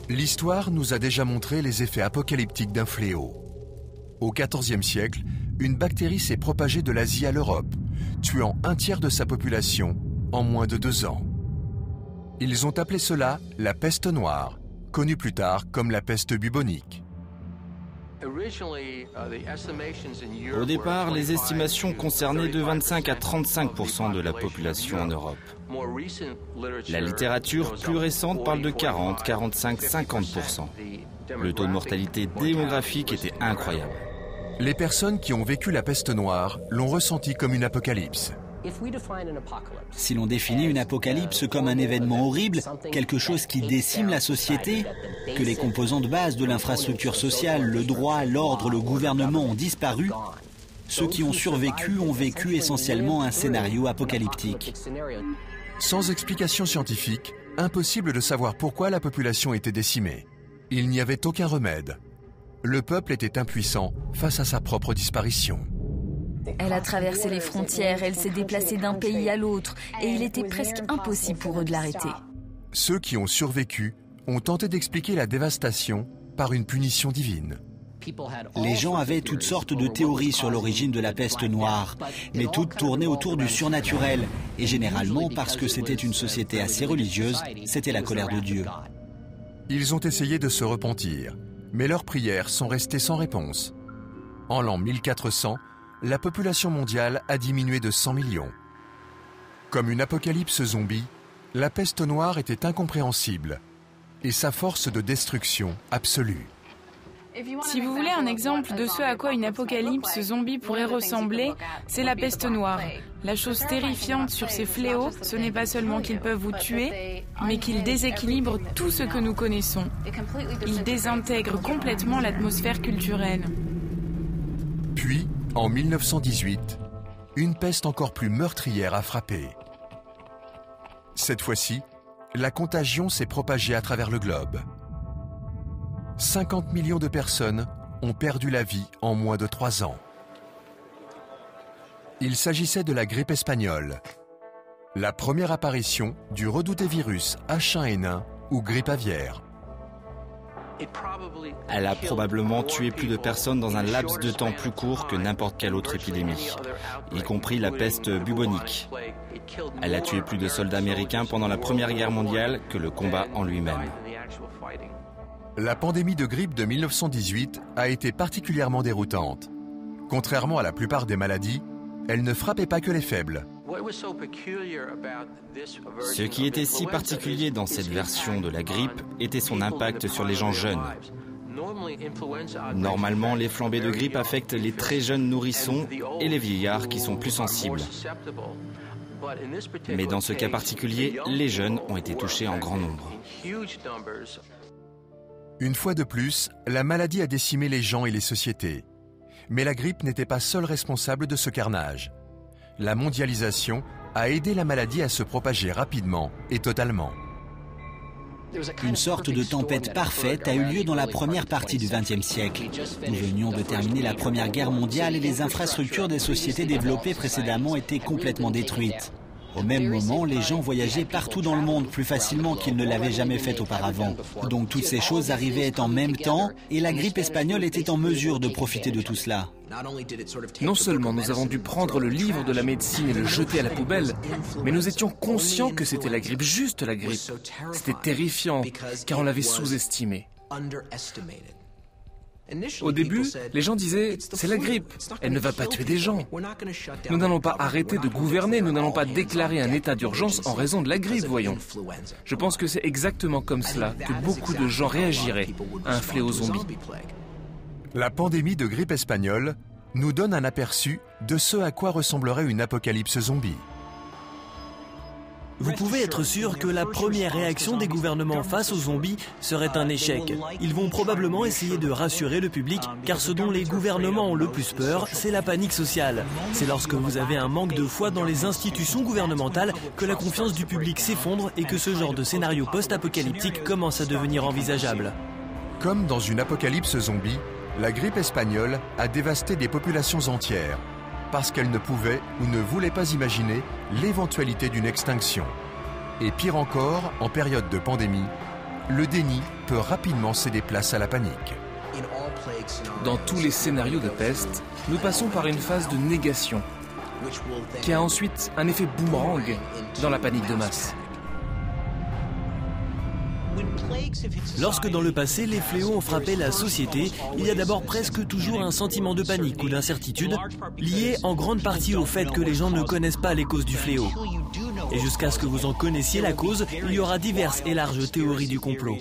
L'histoire nous a déjà montré les effets apocalyptiques d'un fléau. Au XIVe siècle, une bactérie s'est propagée de l'Asie à l'Europe, tuant un tiers de sa population en moins de 2 ans. Ils ont appelé cela la peste noire, connue plus tard comme la peste bubonique. Au départ, les estimations concernaient de 25 à 35% de la population en Europe. La littérature plus récente parle de 40, 45, 50%. Le taux de mortalité démographique était incroyable. Les personnes qui ont vécu la peste noire l'ont ressenti comme une apocalypse. Si l'on définit une apocalypse comme un événement horrible, quelque chose qui décime la société, que les composantes bases de l'infrastructure sociale, le droit, l'ordre, le gouvernement ont disparu, ceux qui ont survécu ont vécu essentiellement un scénario apocalyptique. Sans explication scientifique, impossible de savoir pourquoi la population était décimée. Il n'y avait aucun remède. Le peuple était impuissant face à sa propre disparition. Elle a traversé les frontières, elle s'est déplacée d'un pays à l'autre et il était presque impossible pour eux de l'arrêter. Ceux qui ont survécu ont tenté d'expliquer la dévastation par une punition divine. Les gens avaient toutes sortes de théories sur l'origine de la peste noire, mais toutes tournaient autour du surnaturel. Et généralement, parce que c'était une société assez religieuse, c'était la colère de Dieu. Ils ont essayé de se repentir, mais leurs prières sont restées sans réponse. En l'an 1400, la population mondiale a diminué de 100 millions. Comme une apocalypse zombie, la peste noire était incompréhensible et sa force de destruction absolue. Si vous voulez un exemple de ce à quoi une apocalypse zombie pourrait ressembler, c'est la peste noire. La chose terrifiante sur ces fléaux, ce n'est pas seulement qu'ils peuvent vous tuer, mais qu'ils déséquilibrent tout ce que nous connaissons. Ils désintègrent complètement l'atmosphère culturelle. Puis, en 1918, une peste encore plus meurtrière a frappé. Cette fois-ci, la contagion s'est propagée à travers le globe. 50 millions de personnes ont perdu la vie en moins de 3 ans. Il s'agissait de la grippe espagnole, la première apparition du redouté virus H1N1 ou grippe aviaire. Elle a probablement tué plus de personnes dans un laps de temps plus court que n'importe quelle autre épidémie, y compris la peste bubonique. Elle a tué plus de soldats américains pendant la Première Guerre mondiale que le combat en lui-même. La pandémie de grippe de 1918 a été particulièrement déroutante. Contrairement à la plupart des maladies, elle ne frappait pas que les faibles. Ce qui était si particulier dans cette version de la grippe était son impact sur les gens jeunes. Normalement, les flambées de grippe affectent les très jeunes nourrissons et les vieillards qui sont plus sensibles. Mais dans ce cas particulier, les jeunes ont été touchés en grand nombre. Une fois de plus, la maladie a décimé les gens et les sociétés. Mais la grippe n'était pas seule responsable de ce carnage. La mondialisation a aidé la maladie à se propager rapidement et totalement. Une sorte de tempête parfaite a eu lieu dans la première partie du XXe siècle. Nous venions de terminer la Première Guerre mondiale et les infrastructures des sociétés développées précédemment étaient complètement détruites. Au même moment, les gens voyageaient partout dans le monde plus facilement qu'ils ne l'avaient jamais fait auparavant. Donc toutes ces choses arrivaient en même temps et la grippe espagnole était en mesure de profiter de tout cela. Non seulement nous avons dû prendre le livre de la médecine et le jeter à la poubelle, mais nous étions conscients que c'était la grippe, juste la grippe. C'était terrifiant, car on l'avait sous-estimé. Au début, les gens disaient « c'est la grippe, elle ne va pas tuer des gens. Nous n'allons pas arrêter de gouverner, nous n'allons pas déclarer un état d'urgence en raison de la grippe, voyons. » Je pense que c'est exactement comme cela que beaucoup de gens réagiraient à un fléau zombie. La pandémie de grippe espagnole nous donne un aperçu de ce à quoi ressemblerait une apocalypse zombie. Vous pouvez être sûr que la première réaction des gouvernements face aux zombies serait un échec. Ils vont probablement essayer de rassurer le public, car ce dont les gouvernements ont le plus peur, c'est la panique sociale. C'est lorsque vous avez un manque de foi dans les institutions gouvernementales que la confiance du public s'effondre et que ce genre de scénario post-apocalyptique commence à devenir envisageable. Comme dans une apocalypse zombie, la grippe espagnole a dévasté des populations entières, parce qu'elle ne pouvait ou ne voulait pas imaginer l'éventualité d'une extinction. Et pire encore, en période de pandémie, le déni peut rapidement céder place à la panique. Dans tous les scénarios de peste, nous passons par une phase de négation, qui a ensuite un effet boomerang dans la panique de masse. Lorsque dans le passé les fléaux ont frappé la société, il y a d'abord presque toujours un sentiment de panique ou d'incertitude, lié en grande partie au fait que les gens ne connaissent pas les causes du fléau. Et jusqu'à ce que vous en connaissiez la cause, il y aura diverses et larges théories du complot.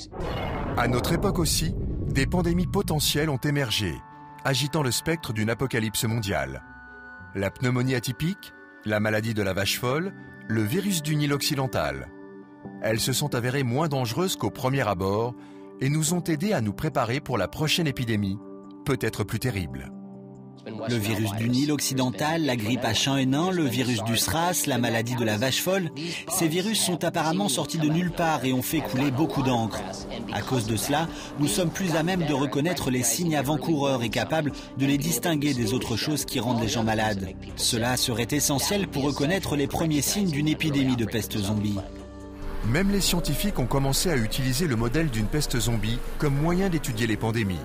À notre époque aussi, des pandémies potentielles ont émergé, agitant le spectre d'une apocalypse mondiale. La pneumonie atypique, la maladie de la vache folle, le virus du Nil occidental. Elles se sont avérées moins dangereuses qu'au premier abord et nous ont aidés à nous préparer pour la prochaine épidémie, peut-être plus terrible. Le virus du Nil occidental, la grippe H1N1, le virus du SRAS, la maladie de la vache folle, ces virus sont apparemment sortis de nulle part et ont fait couler beaucoup d'encre. À cause de cela, nous sommes plus à même de reconnaître les signes avant-coureurs et capables de les distinguer des autres choses qui rendent les gens malades. Cela serait essentiel pour reconnaître les premiers signes d'une épidémie de peste zombie. Même les scientifiques ont commencé à utiliser le modèle d'une peste zombie comme moyen d'étudier les pandémies.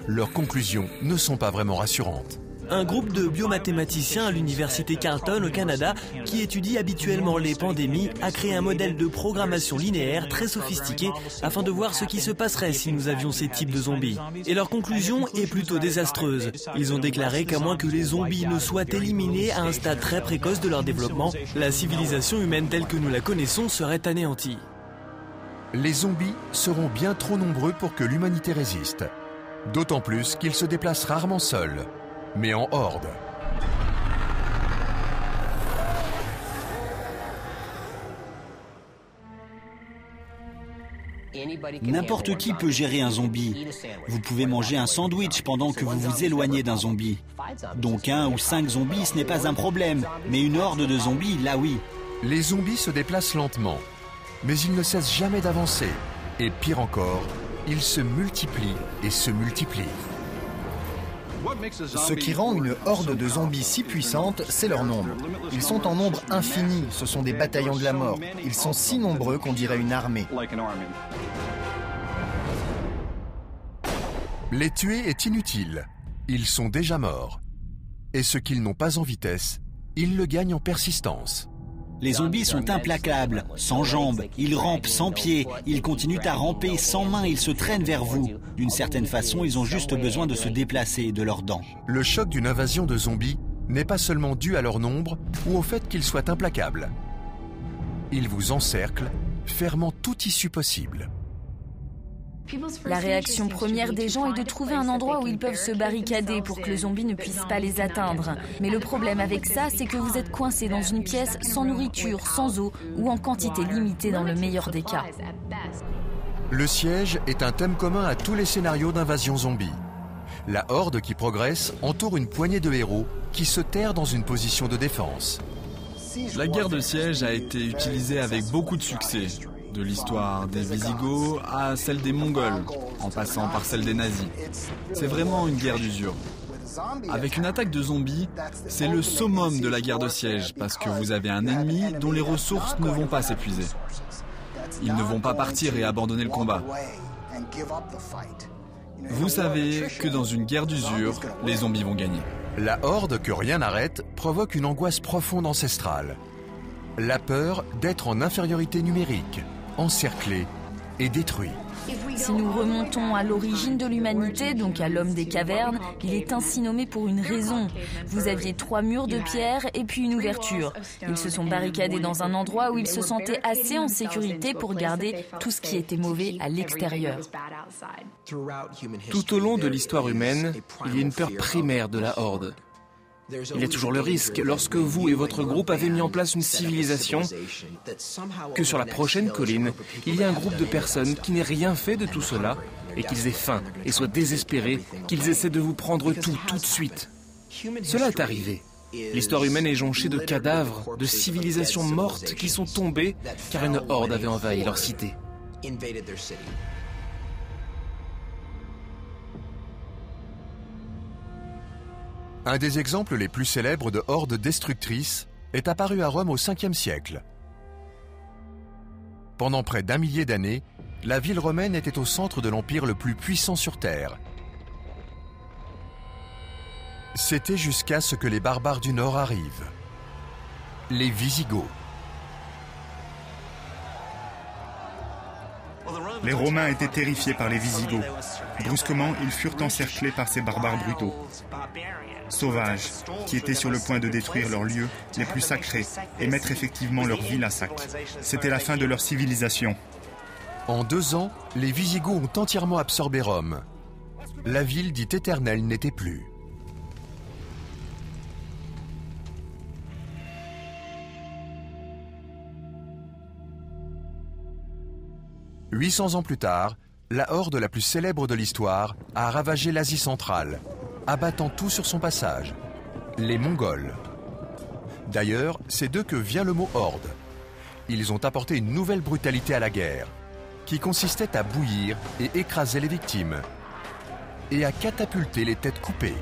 Leurs conclusions ne sont pas vraiment rassurantes. Un groupe de biomathématiciens à l'université Carleton au Canada, qui étudie habituellement les pandémies, a créé un modèle de programmation linéaire très sophistiqué afin de voir ce qui se passerait si nous avions ces types de zombies. Et leur conclusion est plutôt désastreuse. Ils ont déclaré qu'à moins que les zombies ne soient éliminés à un stade très précoce de leur développement, la civilisation humaine telle que nous la connaissons serait anéantie. Les zombies seront bien trop nombreux pour que l'humanité résiste. D'autant plus qu'ils se déplacent rarement seuls, mais en horde. N'importe qui peut gérer un zombie. Vous pouvez manger un sandwich pendant que vous vous éloignez d'un zombie. Donc 1 ou 5 zombies, ce n'est pas un problème. Mais une horde de zombies, là oui. Les zombies se déplacent lentement, mais ils ne cessent jamais d'avancer. Et pire encore, ils se multiplient et se multiplient. Ce qui rend une horde de zombies si puissante, c'est leur nombre. Ils sont en nombre infini, ce sont des bataillons de la mort. Ils sont si nombreux qu'on dirait une armée. Les tuer est inutile. Ils sont déjà morts. Et ce qu'ils n'ont pas en vitesse, ils le gagnent en persistance. Les zombies sont implacables, sans jambes, ils rampent sans pieds, ils continuent à ramper sans mains, ils se traînent vers vous. D'une certaine façon, ils ont juste besoin de se déplacer et de leurs dents. Le choc d'une invasion de zombies n'est pas seulement dû à leur nombre ou au fait qu'ils soient implacables. Ils vous encerclent, fermant toute issue possible. La réaction première des gens est de trouver un endroit où ils peuvent se barricader pour que le zombie ne puisse pas les atteindre. Mais le problème avec ça, c'est que vous êtes coincé dans une pièce sans nourriture, sans eau ou en quantité limitée dans le meilleur des cas. Le siège est un thème commun à tous les scénarios d'invasion zombie. La horde qui progresse entoure une poignée de héros qui se terrent dans une position de défense. La guerre de siège a été utilisée avec beaucoup de succès. De l'histoire des Visigoths à celle des Mongols, en passant par celle des nazis. C'est vraiment une guerre d'usure. Avec une attaque de zombies, c'est le summum de la guerre de siège, parce que vous avez un ennemi dont les ressources ne vont pas s'épuiser. Ils ne vont pas partir et abandonner le combat. Vous savez que dans une guerre d'usure, les zombies vont gagner. La horde que rien n'arrête provoque une angoisse profonde ancestrale. La peur d'être en infériorité numérique, encerclé et détruit. Si nous remontons à l'origine de l'humanité, donc à l'homme des cavernes, il est ainsi nommé pour une raison. Vous aviez 3 murs de pierre et puis une ouverture. Ils se sont barricadés dans un endroit où ils se sentaient assez en sécurité pour garder tout ce qui était mauvais à l'extérieur. Tout au long de l'histoire humaine, il y a une peur primaire de la horde. Il y a toujours le risque, lorsque vous et votre groupe avez mis en place une civilisation, que sur la prochaine colline, il y a un groupe de personnes qui n'aient rien fait de tout cela et qu'ils aient faim et soient désespérés, qu'ils essaient de vous prendre tout de suite. Cela est arrivé. L'histoire humaine est jonchée de cadavres, de civilisations mortes qui sont tombées car une horde avait envahi leur cité. Un des exemples les plus célèbres de hordes destructrices est apparu à Rome au 5e siècle. Pendant près d'1 millier d'années, la ville romaine était au centre de l'empire le plus puissant sur Terre. C'était jusqu'à ce que les barbares du Nord arrivent. Les Visigoths. Les Romains étaient terrifiés par les Visigoths. Brusquement, ils furent encerclés par ces barbares brutaux, sauvages, qui étaient sur le point de détruire leurs lieux les plus sacrés et mettre effectivement leur ville à sac. C'était la fin de leur civilisation. En 2 ans, les Visigoths ont entièrement absorbé Rome. La ville dite éternelle n'était plus. « 800 ans plus tard, la horde la plus célèbre de l'histoire a ravagé l'Asie centrale, abattant tout sur son passage, les Mongols. D'ailleurs, c'est d'eux que vient le mot horde. Ils ont apporté une nouvelle brutalité à la guerre, qui consistait à bouillir et écraser les victimes, et à catapulter les têtes coupées.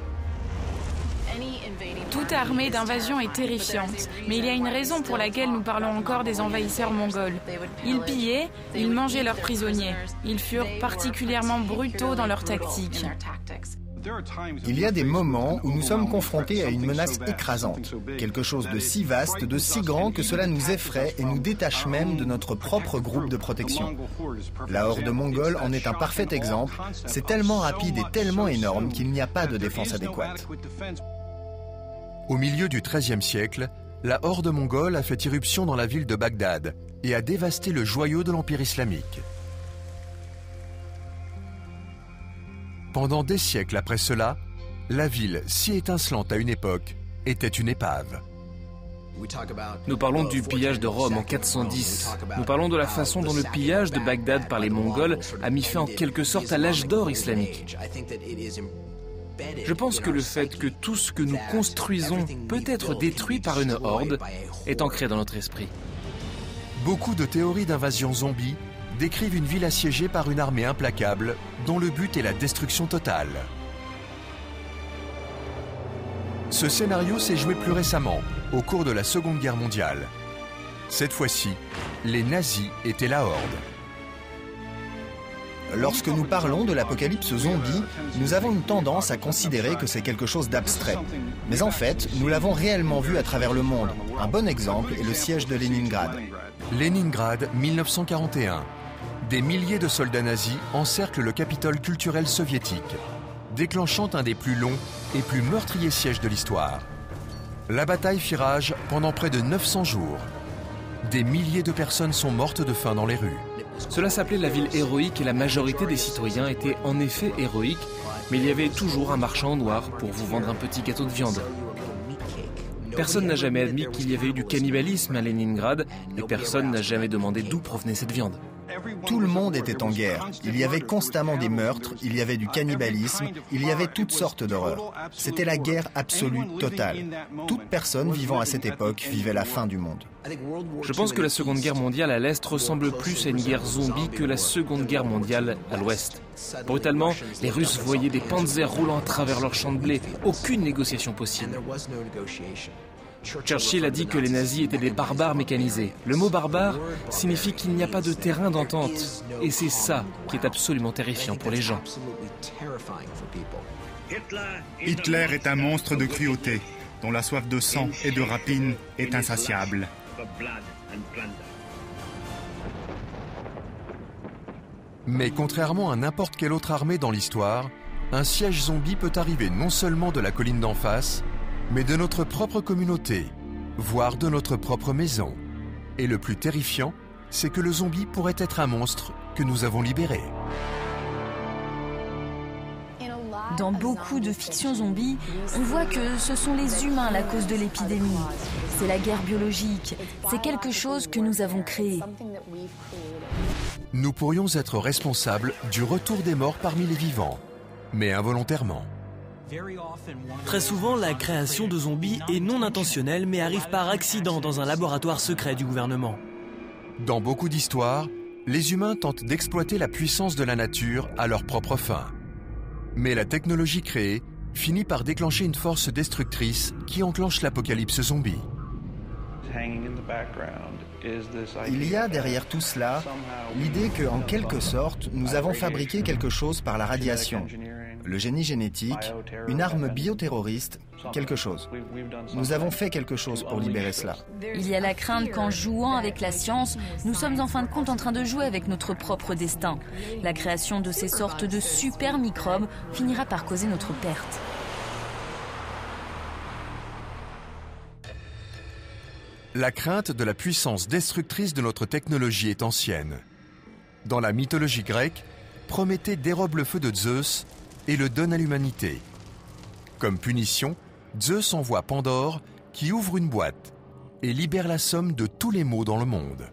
Toute armée d'invasion est terrifiante, mais il y a une raison pour laquelle nous parlons encore des envahisseurs mongols. Ils pillaient, ils mangeaient leurs prisonniers. Ils furent particulièrement brutaux dans leurs tactiques. Il y a des moments où nous sommes confrontés à une menace écrasante, quelque chose de si vaste, de si grand que cela nous effraie et nous détache même de notre propre groupe de protection. La horde mongole en est un parfait exemple. C'est tellement rapide et tellement énorme qu'il n'y a pas de défense adéquate. Au milieu du XIIIe siècle, la horde mongole a fait irruption dans la ville de Bagdad et a dévasté le joyau de l'Empire islamique. Pendant des siècles après cela, la ville, si étincelante à une époque, était une épave. Nous parlons du pillage de Rome en 410. Nous parlons de la façon dont le pillage de Bagdad par les Mongols a mis fin en quelque sorte à l'âge d'or islamique. Je pense que le fait que tout ce que nous construisons peut être détruit par une horde est ancré dans notre esprit. Beaucoup de théories d'invasion zombie décrivent une ville assiégée par une armée implacable dont le but est la destruction totale. Ce scénario s'est joué plus récemment, au cours de la Seconde Guerre mondiale. Cette fois-ci, les nazis étaient la horde. Lorsque nous parlons de l'apocalypse zombie, nous avons une tendance à considérer que c'est quelque chose d'abstrait. Mais en fait, nous l'avons réellement vu à travers le monde. Un bon exemple est le siège de Leningrad. Leningrad, 1941. Des milliers de soldats nazis encerclent le Capitole culturel soviétique, déclenchant un des plus longs et plus meurtriers sièges de l'histoire. La bataille fit rage pendant près de 900 jours. Des milliers de personnes sont mortes de faim dans les rues. Cela s'appelait la ville héroïque et la majorité des citoyens étaient en effet héroïques, mais il y avait toujours un marchand noir pour vous vendre un petit gâteau de viande. Personne n'a jamais admis qu'il y avait eu du cannibalisme à Leningrad et personne n'a jamais demandé d'où provenait cette viande. Tout le monde était en guerre. Il y avait constamment des meurtres, il y avait du cannibalisme, il y avait toutes sortes d'horreurs. C'était la guerre absolue totale. Toute personne vivant à cette époque vivait la fin du monde. Je pense que la Seconde Guerre mondiale à l'Est ressemble plus à une guerre zombie que la Seconde Guerre mondiale à l'Ouest. Brutalement, les Russes voyaient des panzers roulant à travers leurs champs de blé. Aucune négociation possible. Churchill a dit que les nazis étaient des barbares mécanisés. Le mot barbare signifie qu'il n'y a pas de terrain d'entente. Et c'est ça qui est absolument terrifiant pour les gens. Hitler est un monstre de cruauté, dont la soif de sang et de rapine est insatiable. Mais contrairement à n'importe quelle autre armée dans l'histoire, un siège zombie peut arriver non seulement de la colline d'en face, mais de notre propre communauté, voire de notre propre maison. Et le plus terrifiant, c'est que le zombie pourrait être un monstre que nous avons libéré. Dans beaucoup de fictions zombies, on voit que ce sont les humains la cause de l'épidémie. C'est la guerre biologique, c'est quelque chose que nous avons créé. Nous pourrions être responsables du retour des morts parmi les vivants, mais involontairement. Très souvent, la création de zombies est non intentionnelle mais arrive par accident dans un laboratoire secret du gouvernement. Dans beaucoup d'histoires, les humains tentent d'exploiter la puissance de la nature à leur propre fin. Mais la technologie créée finit par déclencher une force destructrice qui enclenche l'apocalypse zombie. Il y a derrière tout cela l'idée qu'en quelque sorte, nous avons fabriqué quelque chose par la radiation. le génie génétique, une arme bioterroriste, quelque chose. Nous avons fait quelque chose pour libérer cela. Il y a la crainte qu'en jouant avec la science, nous sommes en fin de compte en train de jouer avec notre propre destin. La création de ces sortes de super microbes finira par causer notre perte. La crainte de la puissance destructrice de notre technologie est ancienne. Dans la mythologie grecque, Prométhée dérobe le feu de Zeus et le donne à l'humanité. Comme punition, Zeus envoie Pandore qui ouvre une boîte et libère la somme de tous les maux dans le monde.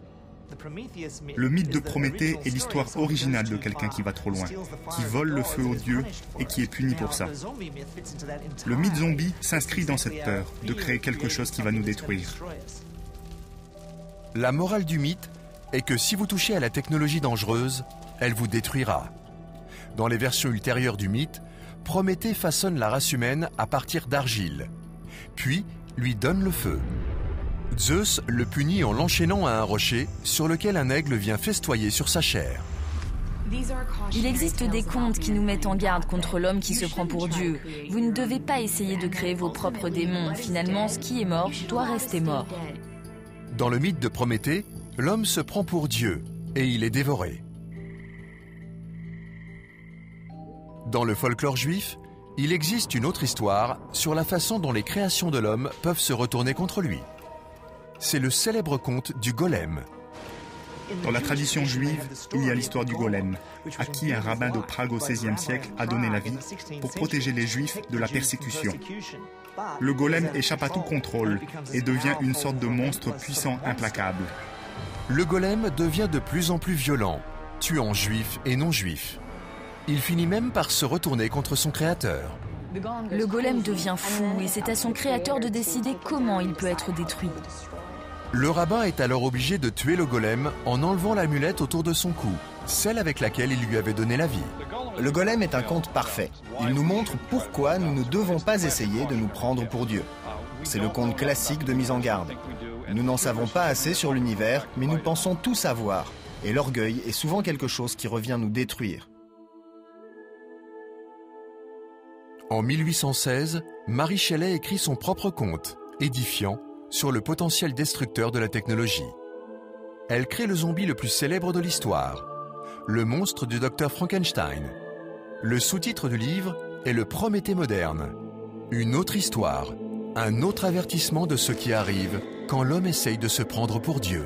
Le mythe de Prométhée est l'histoire originale de quelqu'un qui va trop loin, qui vole le feu aux dieux et qui est puni pour ça. Le mythe zombie s'inscrit dans cette peur de créer quelque chose qui va nous détruire. La morale du mythe est que si vous touchez à la technologie dangereuse, elle vous détruira. Dans les versions ultérieures du mythe, Prométhée façonne la race humaine à partir d'argile, puis lui donne le feu. Zeus le punit en l'enchaînant à un rocher sur lequel un aigle vient festoyer sur sa chair. Il existe des contes qui nous mettent en garde contre l'homme qui se prend pour Dieu. Vous ne devez pas essayer de créer vos propres démons. Finalement, ce qui est mort doit rester mort. Dans le mythe de Prométhée, l'homme se prend pour Dieu et il est dévoré. Dans le folklore juif, il existe une autre histoire sur la façon dont les créations de l'homme peuvent se retourner contre lui. C'est le célèbre conte du golem. Dans la tradition juive, il y a l'histoire du golem, à qui un rabbin de Prague au XVIe siècle a donné la vie pour protéger les juifs de la persécution. Le golem échappe à tout contrôle et devient une sorte de monstre puissant implacable. Le golem devient de plus en plus violent, tuant juifs et non-juifs. Il finit même par se retourner contre son créateur. Le golem devient fou et c'est à son créateur de décider comment il peut être détruit. Le rabbin est alors obligé de tuer le golem en enlevant l'amulette autour de son cou, celle avec laquelle il lui avait donné la vie. Le golem est un conte parfait. Il nous montre pourquoi nous ne devons pas essayer de nous prendre pour Dieu. C'est le conte classique de mise en garde. Nous n'en savons pas assez sur l'univers, mais nous pensons tout savoir. Et l'orgueil est souvent quelque chose qui revient nous détruire. En 1816, Mary Shelley écrit son propre conte, édifiant, sur le potentiel destructeur de la technologie. Elle crée le zombie le plus célèbre de l'histoire, le monstre du docteur Frankenstein. Le sous-titre du livre est le Prométhée moderne. Une autre histoire, un autre avertissement de ce qui arrive quand l'homme essaye de se prendre pour Dieu.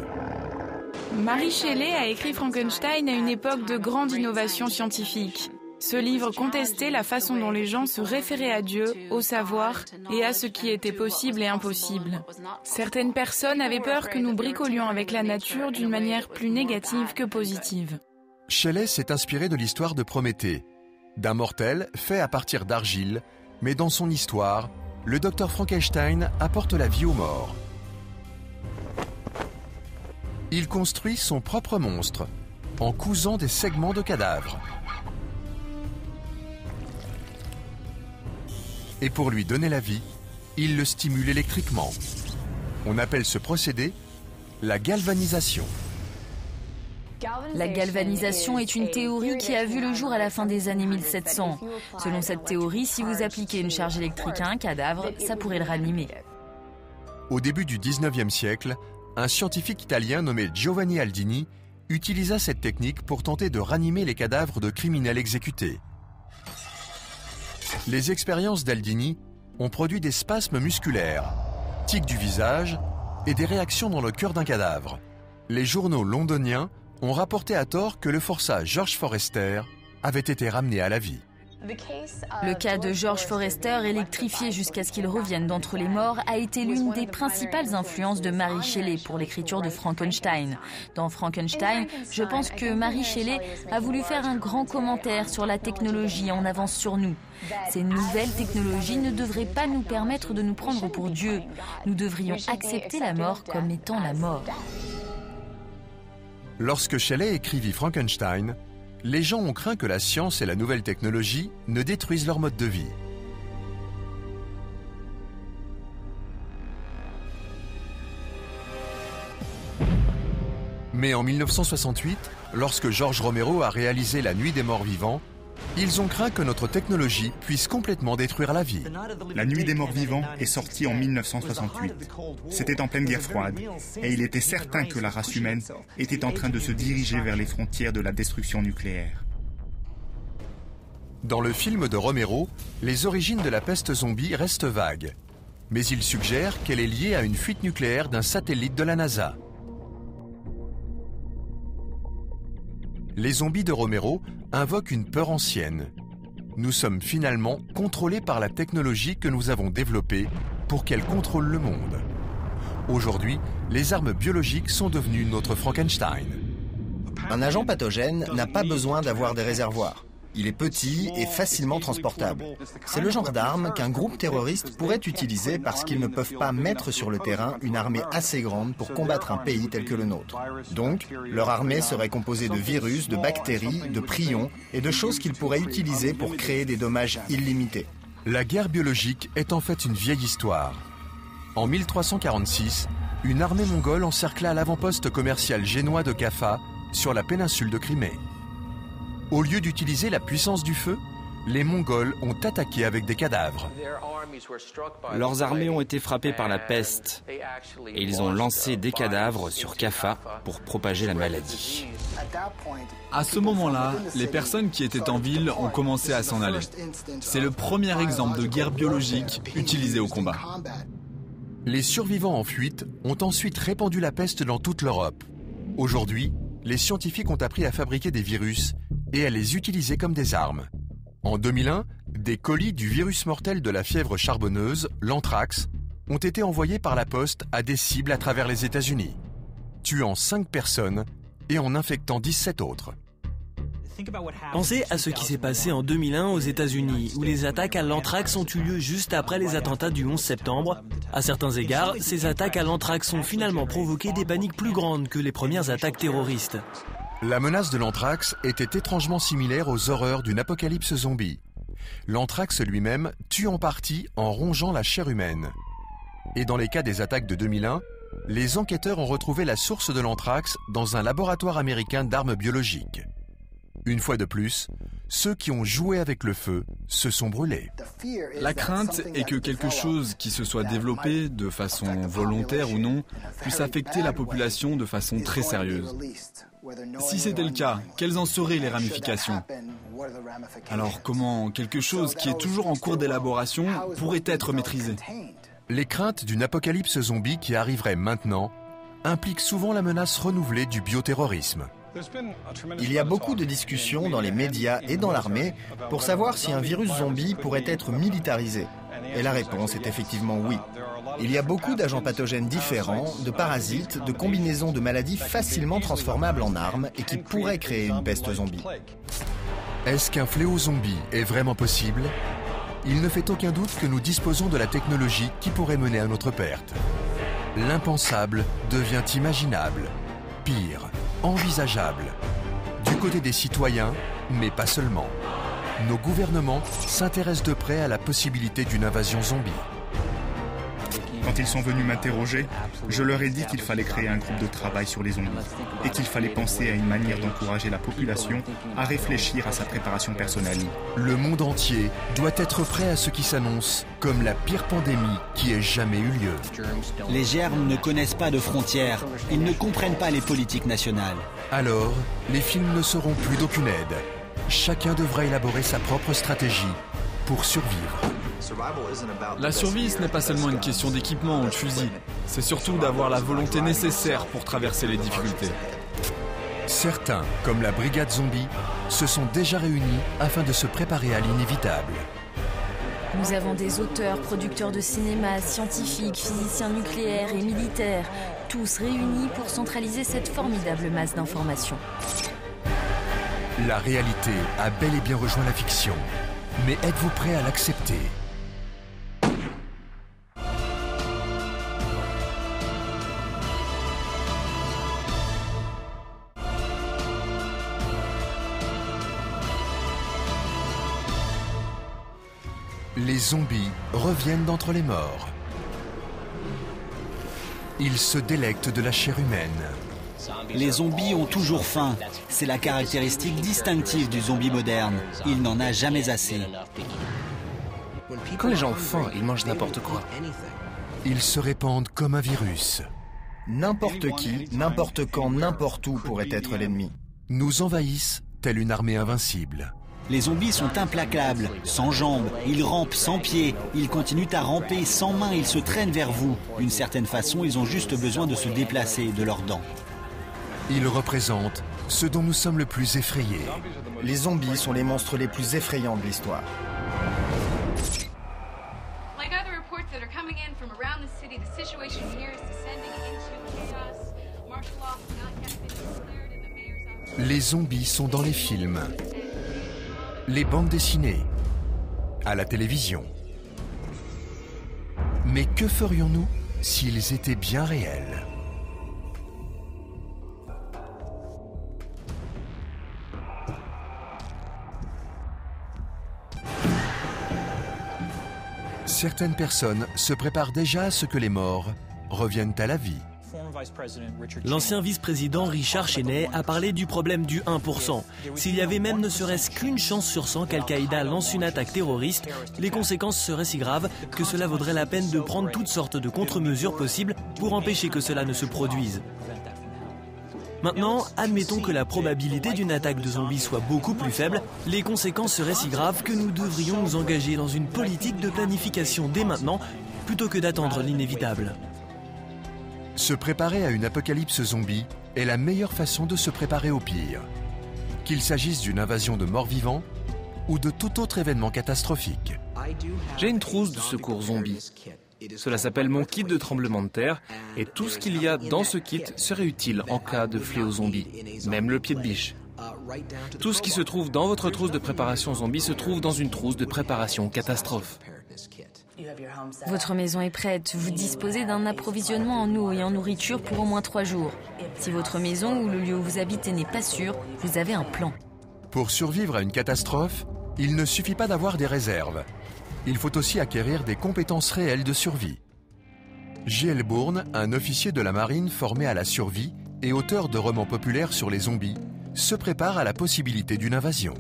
Mary Shelley a écrit Frankenstein à une époque de grande innovation scientifique. Ce livre contestait la façon dont les gens se référaient à Dieu, au savoir et à ce qui était possible et impossible. Certaines personnes avaient peur que nous bricolions avec la nature d'une manière plus négative que positive. Shelley s'est inspiré de l'histoire de Prométhée, d'un mortel fait à partir d'argile, mais dans son histoire, le docteur Frankenstein apporte la vie aux morts. Il construit son propre monstre, en cousant des segments de cadavres. Et pour lui donner la vie, il le stimule électriquement. On appelle ce procédé la galvanisation. La galvanisation est une théorie qui a vu le jour à la fin des années 1700. Selon cette théorie, si vous appliquez une charge électrique à un cadavre, ça pourrait le ranimer. Au début du 19e siècle, un scientifique italien nommé Giovanni Aldini utilisa cette technique pour tenter de ranimer les cadavres de criminels exécutés. Les expériences d'Aldini ont produit des spasmes musculaires, tics du visage et des réactions dans le cœur d'un cadavre. Les journaux londoniens ont rapporté à tort que le forçat George Forester avait été ramené à la vie. Le cas de George Forester, électrifié jusqu'à ce qu'il revienne d'entre les morts, a été l'une des principales influences de Mary Shelley pour l'écriture de Frankenstein. Dans Frankenstein, je pense que Mary Shelley a voulu faire un grand commentaire sur la technologie en avance sur nous. Ces nouvelles technologies ne devraient pas nous permettre de nous prendre pour Dieu. Nous devrions accepter la mort comme étant la mort. Lorsque Shelley écrivit Frankenstein, les gens ont craint que la science et la nouvelle technologie ne détruisent leur mode de vie. Mais en 1968, lorsque George Romero a réalisé La Nuit des Morts Vivants, Ils ont craint que notre technologie puisse complètement détruire la vie. La Nuit des morts vivants est sortie en 1968. C'était en pleine guerre froide, et il était certain que la race humaine était en train de se diriger vers les frontières de la destruction nucléaire. Dans le film de Romero, les origines de la peste zombie restent vagues. Mais il suggère qu'elle est liée à une fuite nucléaire d'un satellite de la NASA. Les zombies de Romero invoquent une peur ancienne. Nous sommes finalement contrôlés par la technologie que nous avons développée pour qu'elle contrôle le monde. Aujourd'hui, les armes biologiques sont devenues notre Frankenstein. Un agent pathogène n'a pas besoin d'avoir des réservoirs. Il est petit et facilement transportable. C'est le genre d'arme qu'un groupe terroriste pourrait utiliser parce qu'ils ne peuvent pas mettre sur le terrain une armée assez grande pour combattre un pays tel que le nôtre. Donc, leur armée serait composée de virus, de bactéries, de prions et de choses qu'ils pourraient utiliser pour créer des dommages illimités. La guerre biologique est en fait une vieille histoire. En 1346, une armée mongole encercla l'avant-poste commercial génois de Kaffa sur la péninsule de Crimée. Au lieu d'utiliser la puissance du feu, les Mongols ont attaqué avec des cadavres. Leurs armées ont été frappées par la peste et ils ont lancé des cadavres sur Kaffa pour propager la maladie. À ce moment-là, les personnes qui étaient en ville ont commencé à s'en aller. C'est le premier exemple de guerre biologique utilisée au combat. Les survivants en fuite ont ensuite répandu la peste dans toute l'Europe. Aujourd'hui, les scientifiques ont appris à fabriquer des virus et à les utiliser comme des armes. En 2001, des colis du virus mortel de la fièvre charbonneuse, l'anthrax, ont été envoyés par la poste à des cibles à travers les États-Unis, tuant 5 personnes et en infectant 17 autres. Pensez à ce qui s'est passé en 2001 aux États-Unis, où les attaques à l'anthrax ont eu lieu juste après les attentats du 11 septembre. À certains égards, ces attaques à l'anthrax ont finalement provoqué des paniques plus grandes que les premières attaques terroristes. La menace de l'anthrax était étrangement similaire aux horreurs d'une apocalypse zombie. L'anthrax lui-même tue en partie en rongeant la chair humaine. Et dans les cas des attaques de 2001, les enquêteurs ont retrouvé la source de l'anthrax dans un laboratoire américain d'armes biologiques. Une fois de plus, ceux qui ont joué avec le feu se sont brûlés. La crainte est que quelque chose qui se soit développé de façon volontaire ou non puisse affecter la population de façon très sérieuse. Si c'était le cas, quelles en seraient les ramifications? Alors comment quelque chose qui est toujours en cours d'élaboration pourrait être maîtrisé? Les craintes d'une apocalypse zombie qui arriverait maintenant impliquent souvent la menace renouvelée du bioterrorisme. Il y a beaucoup de discussions dans les médias et dans l'armée pour savoir si un virus zombie pourrait être militarisé. Et la réponse est effectivement oui. Il y a beaucoup d'agents pathogènes différents, de parasites, de combinaisons de maladies facilement transformables en armes et qui pourraient créer une peste zombie. Est-ce qu'un fléau zombie est vraiment possible? Il ne fait aucun doute que nous disposons de la technologie qui pourrait mener à notre perte. L'impensable devient imaginable. Pire, envisageable. Du côté des citoyens, mais pas seulement. Nos gouvernements s'intéressent de près à la possibilité d'une invasion zombie. Quand ils sont venus m'interroger, je leur ai dit qu'il fallait créer un groupe de travail sur les zombies et qu'il fallait penser à une manière d'encourager la population à réfléchir à sa préparation personnelle. Le monde entier doit être prêt à ce qui s'annonce comme la pire pandémie qui ait jamais eu lieu. Les germes ne connaissent pas de frontières, ils ne comprennent pas les politiques nationales. Alors, les films ne seront plus d'aucune aide. Chacun devra élaborer sa propre stratégie pour survivre. La survie, ce n'est pas seulement une question d'équipement ou de fusil. C'est surtout d'avoir la volonté nécessaire pour traverser les difficultés. Certains, comme la Brigade Zombie, se sont déjà réunis afin de se préparer à l'inévitable. Nous avons des auteurs, producteurs de cinéma, scientifiques, physiciens nucléaires et militaires, tous réunis pour centraliser cette formidable masse d'informations. La réalité a bel et bien rejoint la fiction. Mais êtes-vous prêt à l'accepter ? Les zombies reviennent d'entre les morts. Ils se délectent de la chair humaine. Les zombies ont toujours faim. C'est la caractéristique distinctive du zombie moderne. Il n'en a jamais assez. Quand les gens ont faim, ils mangent n'importe quoi. Ils se répandent comme un virus. N'importe qui, n'importe quand, n'importe où pourrait être l'ennemi. Nous envahissent telle une armée invincible. Les zombies sont implacables, sans jambes, ils rampent sans pieds, ils continuent à ramper sans mains, ils se traînent vers vous. D'une certaine façon, ils ont juste besoin de se déplacer de leurs dents. Ils représentent ce dont nous sommes le plus effrayés. Les zombies sont les monstres les plus effrayants de l'histoire. Les zombies sont dans les films, les bandes dessinées, à la télévision. Mais que ferions-nous s'ils étaient bien réels ? Certaines personnes se préparent déjà à ce que les morts reviennent à la vie. L'ancien vice-président Richard Cheney a parlé du problème du 1%. S'il y avait même ne serait-ce qu'une chance sur 100 qu'Al-Qaïda lance une attaque terroriste, les conséquences seraient si graves que cela vaudrait la peine de prendre toutes sortes de contre-mesures possibles pour empêcher que cela ne se produise. Maintenant, admettons que la probabilité d'une attaque de zombies soit beaucoup plus faible, les conséquences seraient si graves que nous devrions nous engager dans une politique de planification dès maintenant, plutôt que d'attendre l'inévitable. Se préparer à une apocalypse zombie est la meilleure façon de se préparer au pire. Qu'il s'agisse d'une invasion de morts-vivants ou de tout autre événement catastrophique. J'ai une trousse de secours zombie. Cela s'appelle mon kit de tremblement de terre et tout ce qu'il y a dans ce kit serait utile en cas de fléau zombie, même le pied de biche. Tout ce qui se trouve dans votre trousse de préparation zombie se trouve dans une trousse de préparation catastrophe. Votre maison est prête. Vous disposez d'un approvisionnement en eau et en nourriture pour au moins 3 jours. Si votre maison ou le lieu où vous habitez n'est pas sûr, vous avez un plan. Pour survivre à une catastrophe, il ne suffit pas d'avoir des réserves. Il faut aussi acquérir des compétences réelles de survie. J.L. Bourne, un officier de la marine formé à la survie et auteur de romans populaires sur les zombies, se prépare à la possibilité d'une invasion.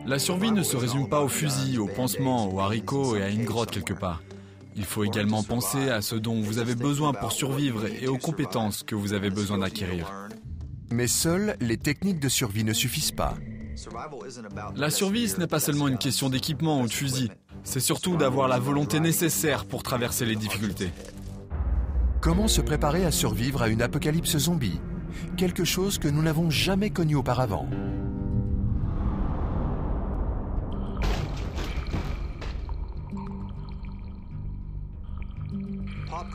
La survie ne se résume pas au fusil, aux pansements, aux haricots et à une grotte quelque part. Il faut également penser à ce dont vous avez besoin pour survivre et aux compétences que vous avez besoin d'acquérir. Mais seules les techniques de survie ne suffisent pas. La survie, ce n'est pas seulement une question d'équipement ou de fusil. C'est surtout d'avoir la volonté nécessaire pour traverser les difficultés. Comment se préparer à survivre à une apocalypse zombie ? Quelque chose que nous n'avons jamais connu auparavant.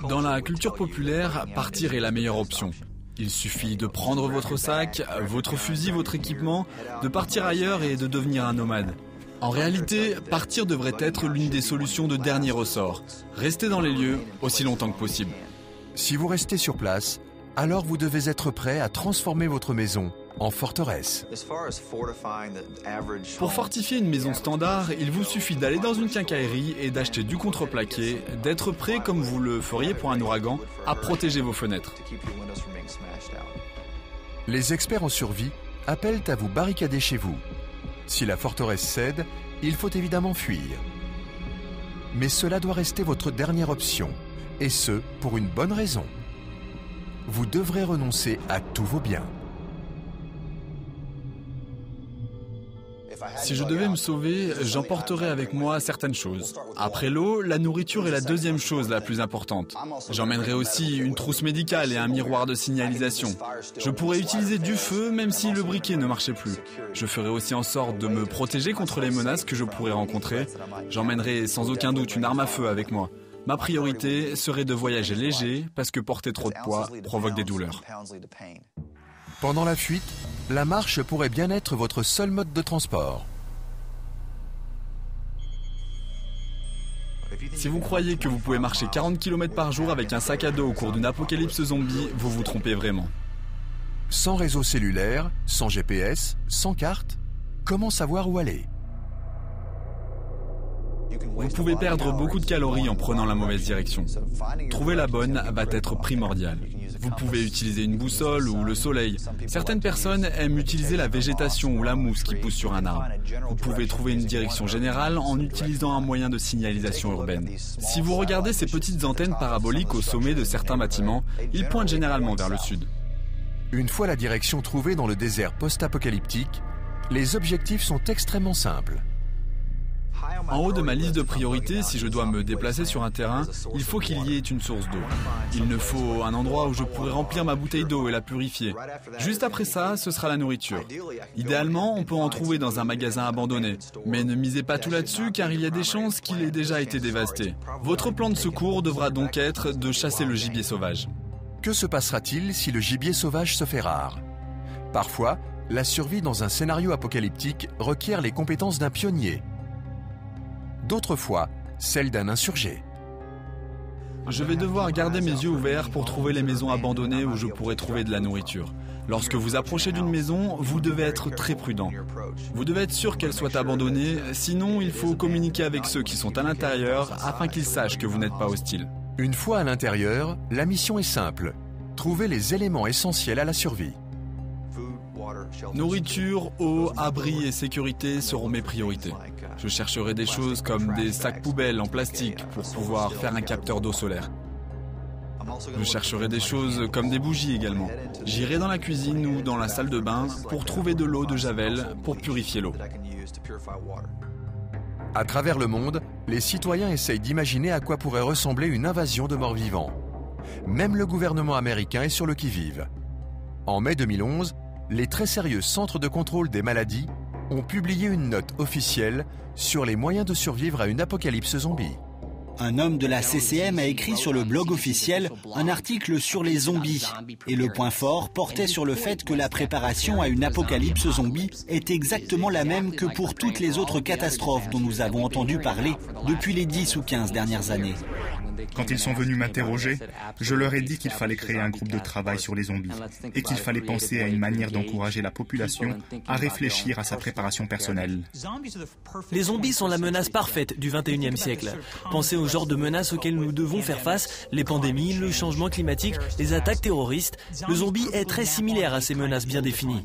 Dans la culture populaire, partir est la meilleure option. Il suffit de prendre votre sac, votre fusil, votre équipement, de partir ailleurs et de devenir un nomade. En réalité, partir devrait être l'une des solutions de dernier ressort. Restez dans les lieux aussi longtemps que possible. Si vous restez sur place, alors vous devez être prêt à transformer votre maison en forteresse. Pour fortifier une maison standard, il vous suffit d'aller dans une quincaillerie et d'acheter du contreplaqué, d'être prêt, comme vous le feriez pour un ouragan, à protéger vos fenêtres. Les experts en survie appellent à vous barricader chez vous. Si la forteresse cède, il faut évidemment fuir. Mais cela doit rester votre dernière option, et ce, pour une bonne raison. Vous devrez renoncer à tous vos biens. Si je devais me sauver, j'emporterais avec moi certaines choses. Après l'eau, la nourriture est la deuxième chose la plus importante. J'emmènerais aussi une trousse médicale et un miroir de signalisation. Je pourrais utiliser du feu même si le briquet ne marchait plus. Je ferais aussi en sorte de me protéger contre les menaces que je pourrais rencontrer. J'emmènerais sans aucun doute une arme à feu avec moi. Ma priorité serait de voyager léger parce que porter trop de poids provoque des douleurs. Pendant la fuite, la marche pourrait bien être votre seul mode de transport. Si vous croyez que vous pouvez marcher 40 km par jour avec un sac à dos au cours d'une apocalypse zombie, vous vous trompez vraiment. Sans réseau cellulaire, sans GPS, sans carte, comment savoir où aller ? Vous pouvez perdre beaucoup de calories en prenant la mauvaise direction. Trouver la bonne va être primordial. Vous pouvez utiliser une boussole ou le soleil. Certaines personnes aiment utiliser la végétation ou la mousse qui pousse sur un arbre. Vous pouvez trouver une direction générale en utilisant un moyen de signalisation urbaine. Si vous regardez ces petites antennes paraboliques au sommet de certains bâtiments, ils pointent généralement vers le sud. Une fois la direction trouvée dans le désert post-apocalyptique, les objectifs sont extrêmement simples. En haut de ma liste de priorités, si je dois me déplacer sur un terrain, il faut qu'il y ait une source d'eau. Il me faut un endroit où je pourrai remplir ma bouteille d'eau et la purifier. Juste après ça, ce sera la nourriture. Idéalement, on peut en trouver dans un magasin abandonné. Mais ne misez pas tout là-dessus car il y a des chances qu'il ait déjà été dévasté. Votre plan de secours devra donc être de chasser le gibier sauvage. Que se passera-t-il si le gibier sauvage se fait rare? Parfois, la survie dans un scénario apocalyptique requiert les compétences d'un pionnier. D'autres fois, celle d'un insurgé. Je vais devoir garder mes yeux ouverts pour trouver les maisons abandonnées où je pourrai trouver de la nourriture. Lorsque vous approchez d'une maison, vous devez être très prudent. Vous devez être sûr qu'elle soit abandonnée, sinon il faut communiquer avec ceux qui sont à l'intérieur afin qu'ils sachent que vous n'êtes pas hostile. Une fois à l'intérieur, la mission est simple. Trouver les éléments essentiels à la survie. Nourriture, eau, abri et sécurité seront mes priorités. Je chercherai des choses comme des sacs poubelles en plastique pour pouvoir faire un capteur d'eau solaire. Je chercherai des choses comme des bougies également. J'irai dans la cuisine ou dans la salle de bain pour trouver de l'eau de javel pour purifier l'eau. À travers le monde, les citoyens essayent d'imaginer à quoi pourrait ressembler une invasion de morts-vivants. Même le gouvernement américain est sur le qui-vive. En mai 2011, les très sérieux centres de contrôle des maladies ont publié une note officielle sur les moyens de survivre à une apocalypse zombie. Un homme de la CCM a écrit sur le blog officiel un article sur les zombies. Et le point fort portait sur le fait que la préparation à une apocalypse zombie est exactement la même que pour toutes les autres catastrophes dont nous avons entendu parler depuis les 10 ou 15 dernières années. Quand ils sont venus m'interroger, je leur ai dit qu'il fallait créer un groupe de travail sur les zombies et qu'il fallait penser à une manière d'encourager la population à réfléchir à sa préparation personnelle. Les zombies sont la menace parfaite du 21e siècle. Pensez au genre de menaces auxquelles nous devons faire face, les pandémies, le changement climatique, les attaques terroristes. Le zombie est très similaire à ces menaces bien définies.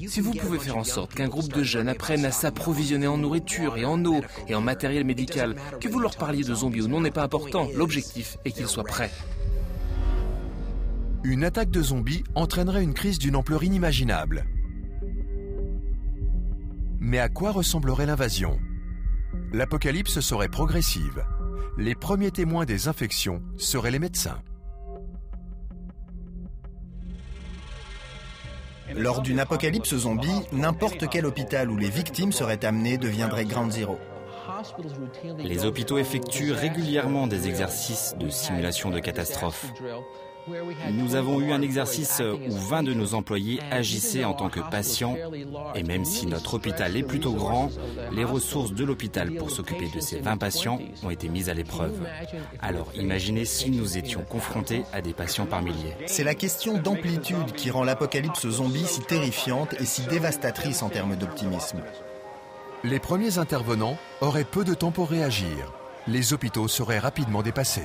Si vous pouvez faire en sorte qu'un groupe de jeunes apprennent à s'approvisionner en nourriture et en eau et en matériel médical, que vous leur parliez de zombies ou non n'est pas important, l'objectif est qu'ils soient prêts. Une attaque de zombies entraînerait une crise d'une ampleur inimaginable. Mais à quoi ressemblerait l'invasion? L'apocalypse serait progressive. Les premiers témoins des infections seraient les médecins. Lors d'une apocalypse zombie, n'importe quel hôpital où les victimes seraient amenées deviendrait Ground Zero. Les hôpitaux effectuent régulièrement des exercices de simulation de catastrophe. Nous avons eu un exercice où 20 de nos employés agissaient en tant que patients et même si notre hôpital est plutôt grand, les ressources de l'hôpital pour s'occuper de ces 20 patients ont été mises à l'épreuve. Alors imaginez si nous étions confrontés à des patients par milliers. C'est la question d'amplitude qui rend l'apocalypse zombie si terrifiante et si dévastatrice en termes d'optimisme. Les premiers intervenants auraient peu de temps pour réagir. Les hôpitaux seraient rapidement dépassés.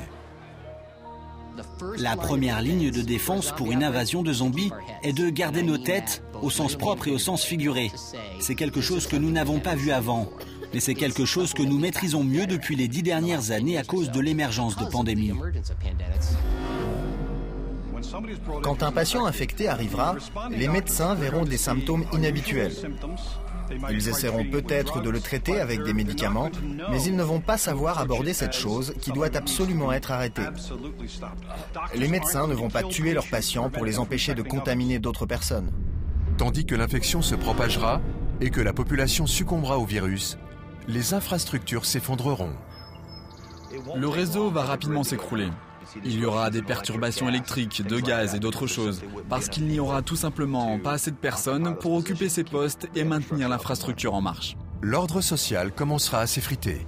La première ligne de défense pour une invasion de zombies est de garder nos têtes au sens propre et au sens figuré. C'est quelque chose que nous n'avons pas vu avant, mais c'est quelque chose que nous maîtrisons mieux depuis les 10 dernières années à cause de l'émergence de pandémies. Quand un patient infecté arrivera, les médecins verront des symptômes inhabituels. Ils essaieront peut-être de le traiter avec des médicaments, mais ils ne vont pas savoir aborder cette chose qui doit absolument être arrêtée. Les médecins ne vont pas tuer leurs patients pour les empêcher de contaminer d'autres personnes. Tandis que l'infection se propagera et que la population succombera au virus, les infrastructures s'effondreront. Le réseau va rapidement s'écrouler. Il y aura des perturbations électriques, de gaz et d'autres choses, parce qu'il n'y aura tout simplement pas assez de personnes pour occuper ces postes et maintenir l'infrastructure en marche. L'ordre social commencera à s'effriter.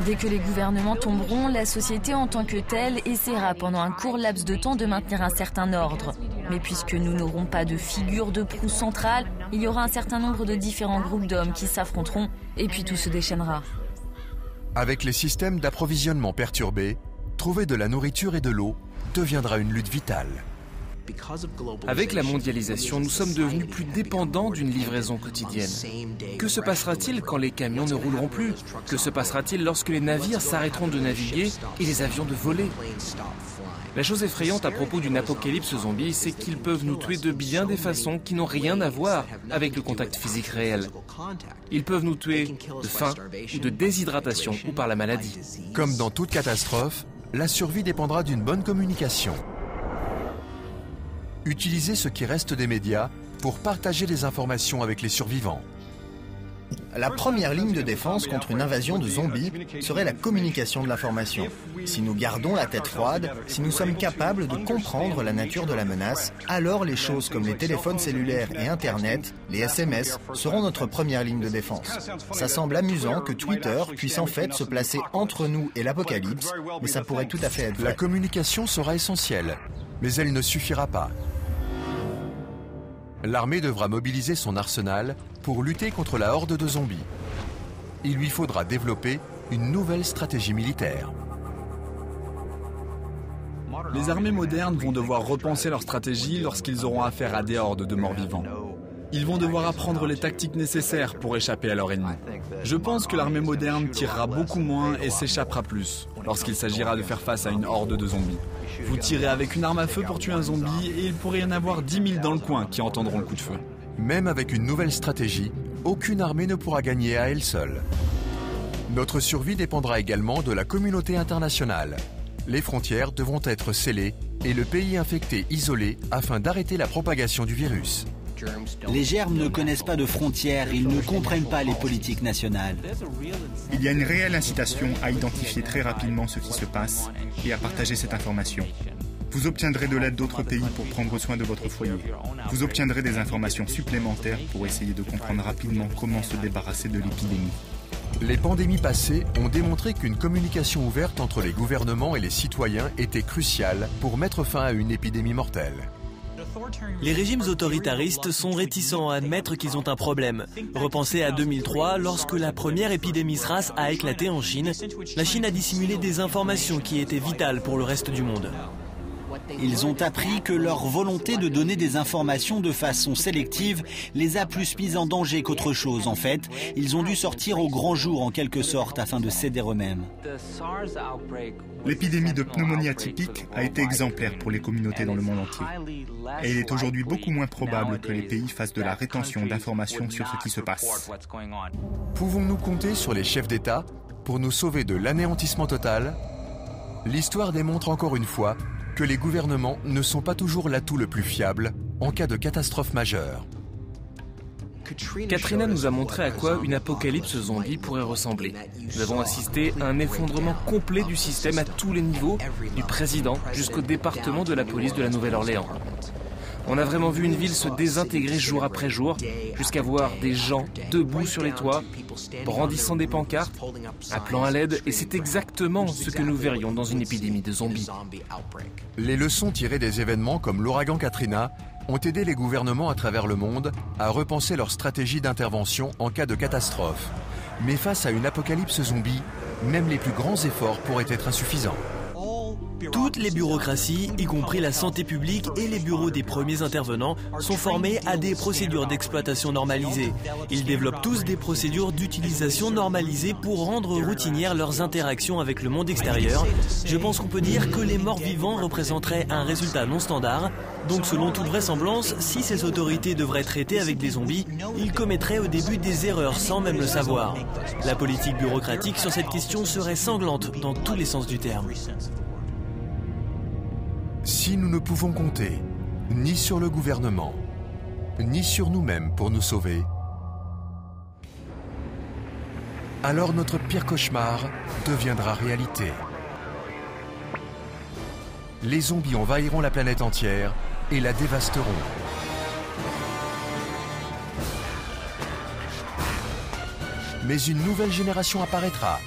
Dès que les gouvernements tomberont, la société en tant que telle essaiera pendant un court laps de temps de maintenir un certain ordre. Mais puisque nous n'aurons pas de figure de proue centrale, il y aura un certain nombre de différents groupes d'hommes qui s'affronteront et puis tout se déchaînera. Avec les systèmes d'approvisionnement perturbés, trouver de la nourriture et de l'eau deviendra une lutte vitale. Avec la mondialisation, nous sommes devenus plus dépendants d'une livraison quotidienne. Que se passera-t-il quand les camions ne rouleront plus? Que se passera-t-il lorsque les navires s'arrêteront de naviguer et les avions de voler? La chose effrayante à propos d'une apocalypse zombie, c'est qu'ils peuvent nous tuer de bien des façons qui n'ont rien à voir avec le contact physique réel. Ils peuvent nous tuer de faim ou de déshydratation ou par la maladie. Comme dans toute catastrophe, la survie dépendra d'une bonne communication. Utilisez ce qui reste des médias pour partager des informations avec les survivants. La première ligne de défense contre une invasion de zombies serait la communication de l'information. Si nous gardons la tête froide, si nous sommes capables de comprendre la nature de la menace, alors les choses comme les téléphones cellulaires et Internet, les SMS, seront notre première ligne de défense. Ça semble amusant que Twitter puisse en fait se placer entre nous et l'apocalypse, mais ça pourrait tout à fait être vrai. La communication sera essentielle, mais elle ne suffira pas. L'armée devra mobiliser son arsenal pour lutter contre la horde de zombies. Il lui faudra développer une nouvelle stratégie militaire. Les armées modernes vont devoir repenser leur stratégie lorsqu'ils auront affaire à des hordes de morts-vivants. Ils vont devoir apprendre les tactiques nécessaires pour échapper à leur ennemi. Je pense que l'armée moderne tirera beaucoup moins et s'échappera plus lorsqu'il s'agira de faire face à une horde de zombies. Vous tirez avec une arme à feu pour tuer un zombie et il pourrait y en avoir 10 000 dans le coin qui entendront le coup de feu. Même avec une nouvelle stratégie, aucune armée ne pourra gagner à elle seule. Notre survie dépendra également de la communauté internationale. Les frontières devront être scellées et le pays infecté isolé afin d'arrêter la propagation du virus. Les germes ne connaissent pas de frontières, ils ne comprennent pas les politiques nationales. Il y a une réelle incitation à identifier très rapidement ce qui se passe et à partager cette information. Vous obtiendrez de l'aide d'autres pays pour prendre soin de votre foyer. Vous obtiendrez des informations supplémentaires pour essayer de comprendre rapidement comment se débarrasser de l'épidémie. Les pandémies passées ont démontré qu'une communication ouverte entre les gouvernements et les citoyens était cruciale pour mettre fin à une épidémie mortelle. Les régimes autoritaristes sont réticents à admettre qu'ils ont un problème. Repensez à 2003, lorsque la première épidémie SRAS a éclaté en Chine. La Chine a dissimulé des informations qui étaient vitales pour le reste du monde. Ils ont appris que leur volonté de donner des informations de façon sélective les a plus mis en danger qu'autre chose. En fait, ils ont dû sortir au grand jour en quelque sorte afin de céder eux-mêmes. L'épidémie de pneumonie atypique a été exemplaire pour les communautés dans le monde entier. Et il est aujourd'hui beaucoup moins probable que les pays fassent de la rétention d'informations sur ce qui se passe. Pouvons-nous compter sur les chefs d'État pour nous sauver de l'anéantissement total? L'histoire démontre encore une fois que les gouvernements ne sont pas toujours l'atout le plus fiable en cas de catastrophe majeure. Katrina nous a montré à quoi une apocalypse zombie pourrait ressembler. Nous avons assisté à un effondrement complet du système à tous les niveaux, du président jusqu'au département de la police de la Nouvelle-Orléans. On a vraiment vu une ville se désintégrer jour après jour, jusqu'à voir des gens debout sur les toits, brandissant des pancartes, appelant à l'aide, et c'est exactement ce que nous verrions dans une épidémie de zombies. Les leçons tirées des événements comme l'ouragan Katrina ont aidé les gouvernements à travers le monde à repenser leur stratégie d'intervention en cas de catastrophe. Mais face à une apocalypse zombie, même les plus grands efforts pourraient être insuffisants. Toutes les bureaucraties, y compris la santé publique et les bureaux des premiers intervenants, sont formés à des procédures d'exploitation normalisées. Ils développent tous des procédures d'utilisation normalisées pour rendre routinières leurs interactions avec le monde extérieur. Je pense qu'on peut dire que les morts vivants représenteraient un résultat non standard. Donc selon toute vraisemblance, si ces autorités devraient traiter avec des zombies, ils commettraient au début des erreurs sans même le savoir. La politique bureaucratique sur cette question serait sanglante dans tous les sens du terme. Si nous ne pouvons compter ni sur le gouvernement, ni sur nous-mêmes pour nous sauver, alors notre pire cauchemar deviendra réalité. Les zombies envahiront la planète entière et la dévasteront. Mais une nouvelle génération apparaîtra.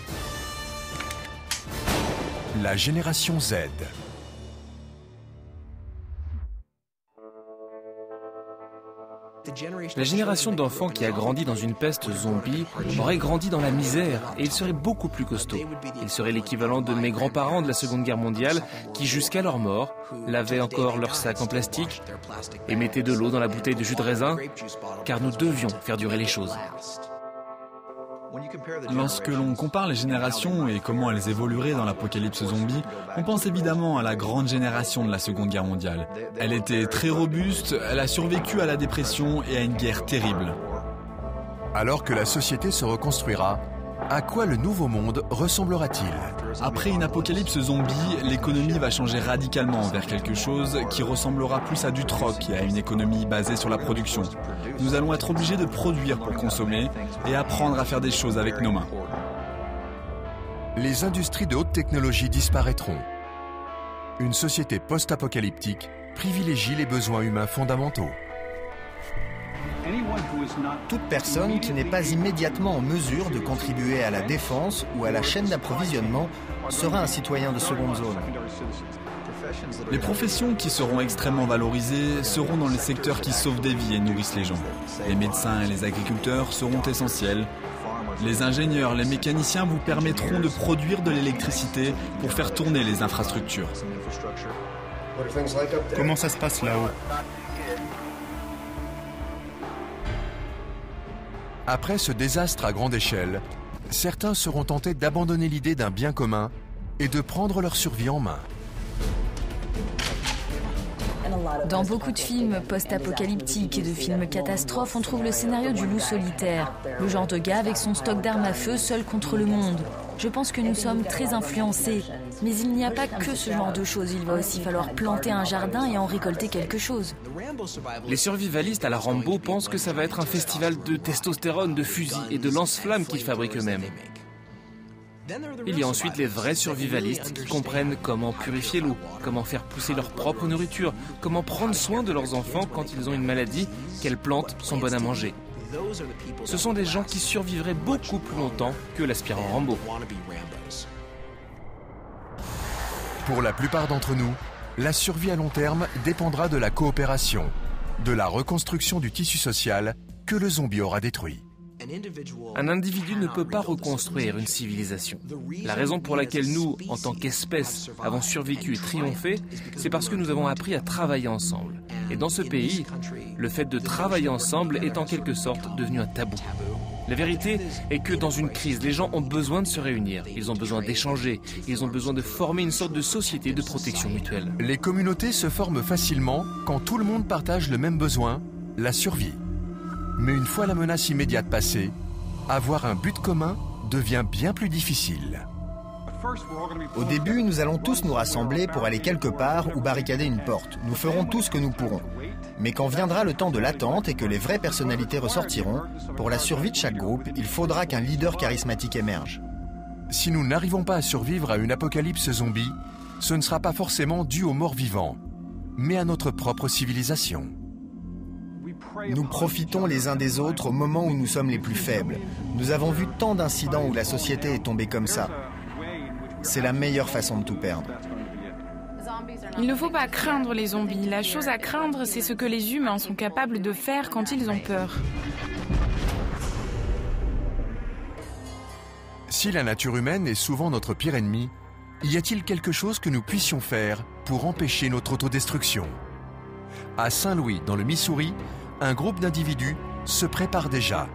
La génération Z. La génération d'enfants qui a grandi dans une peste zombie aurait grandi dans la misère et ils seraient beaucoup plus costauds. Ils seraient l'équivalent de mes grands-parents de la Seconde Guerre mondiale qui, jusqu'à leur mort, lavaient encore leurs sacs en plastique et mettaient de l'eau dans la bouteille de jus de raisin, car nous devions faire durer les choses. Lorsque l'on compare les générations et comment elles évolueraient dans l'apocalypse zombie, on pense évidemment à la grande génération de la Seconde Guerre mondiale. Elle était très robuste, elle a survécu à la dépression et à une guerre terrible. Alors que la société se reconstruira, à quoi le nouveau monde ressemblera-t-il? Après une apocalypse zombie, l'économie va changer radicalement vers quelque chose qui ressemblera plus à du troc et à une économie basée sur la production. Nous allons être obligés de produire pour consommer et apprendre à faire des choses avec nos mains. Les industries de haute technologie disparaîtront. Une société post-apocalyptique privilégie les besoins humains fondamentaux. Toute personne qui n'est pas immédiatement en mesure de contribuer à la défense ou à la chaîne d'approvisionnement sera un citoyen de seconde zone. Les professions qui seront extrêmement valorisées seront dans les secteurs qui sauvent des vies et nourrissent les gens. Les médecins et les agriculteurs seront essentiels. Les ingénieurs, les mécaniciens vous permettront de produire de l'électricité pour faire tourner les infrastructures. Comment ça se passe là-haut? Après ce désastre à grande échelle, certains seront tentés d'abandonner l'idée d'un bien commun et de prendre leur survie en main. Dans beaucoup de films post-apocalyptiques et de films catastrophes, on trouve le scénario du loup solitaire, le genre de gars avec son stock d'armes à feu seul contre le monde. Je pense que nous sommes très influencés, mais il n'y a pas que ce genre de choses, il va aussi falloir planter un jardin et en récolter quelque chose. Les survivalistes à la Rambo pensent que ça va être un festival de testostérone, de fusils et de lance-flammes qu'ils fabriquent eux-mêmes. Il y a ensuite les vrais survivalistes qui comprennent comment purifier l'eau, comment faire pousser leur propre nourriture, comment prendre soin de leurs enfants quand ils ont une maladie, quelles plantes sont bonnes à manger. Ce sont des gens qui survivraient beaucoup plus longtemps que l'aspirant Rambo. Pour la plupart d'entre nous, la survie à long terme dépendra de la coopération, de la reconstruction du tissu social que le zombie aura détruit. Un individu ne peut pas reconstruire une civilisation. La raison pour laquelle nous, en tant qu'espèce, avons survécu et triomphé, c'est parce que nous avons appris à travailler ensemble. Et dans ce pays, le fait de travailler ensemble est en quelque sorte devenu un tabou. La vérité est que dans une crise, les gens ont besoin de se réunir, ils ont besoin d'échanger, ils ont besoin de former une sorte de société de protection mutuelle. Les communautés se forment facilement quand tout le monde partage le même besoin, la survie. Mais une fois la menace immédiate passée, avoir un but commun devient bien plus difficile. Au début, nous allons tous nous rassembler pour aller quelque part ou barricader une porte. Nous ferons tout ce que nous pourrons. Mais quand viendra le temps de l'attente et que les vraies personnalités ressortiront, pour la survie de chaque groupe, il faudra qu'un leader charismatique émerge. Si nous n'arrivons pas à survivre à une apocalypse zombie, ce ne sera pas forcément dû aux morts vivants, mais à notre propre civilisation. Nous profitons les uns des autres au moment où nous sommes les plus faibles. Nous avons vu tant d'incidents où la société est tombée comme ça. C'est la meilleure façon de tout perdre. Il ne faut pas craindre les zombies. La chose à craindre, c'est ce que les humains sont capables de faire quand ils ont peur. Si la nature humaine est souvent notre pire ennemi, y a-t-il quelque chose que nous puissions faire pour empêcher notre autodestruction? À Saint-Louis, dans le Missouri, un groupe d'individus se prépare déjà.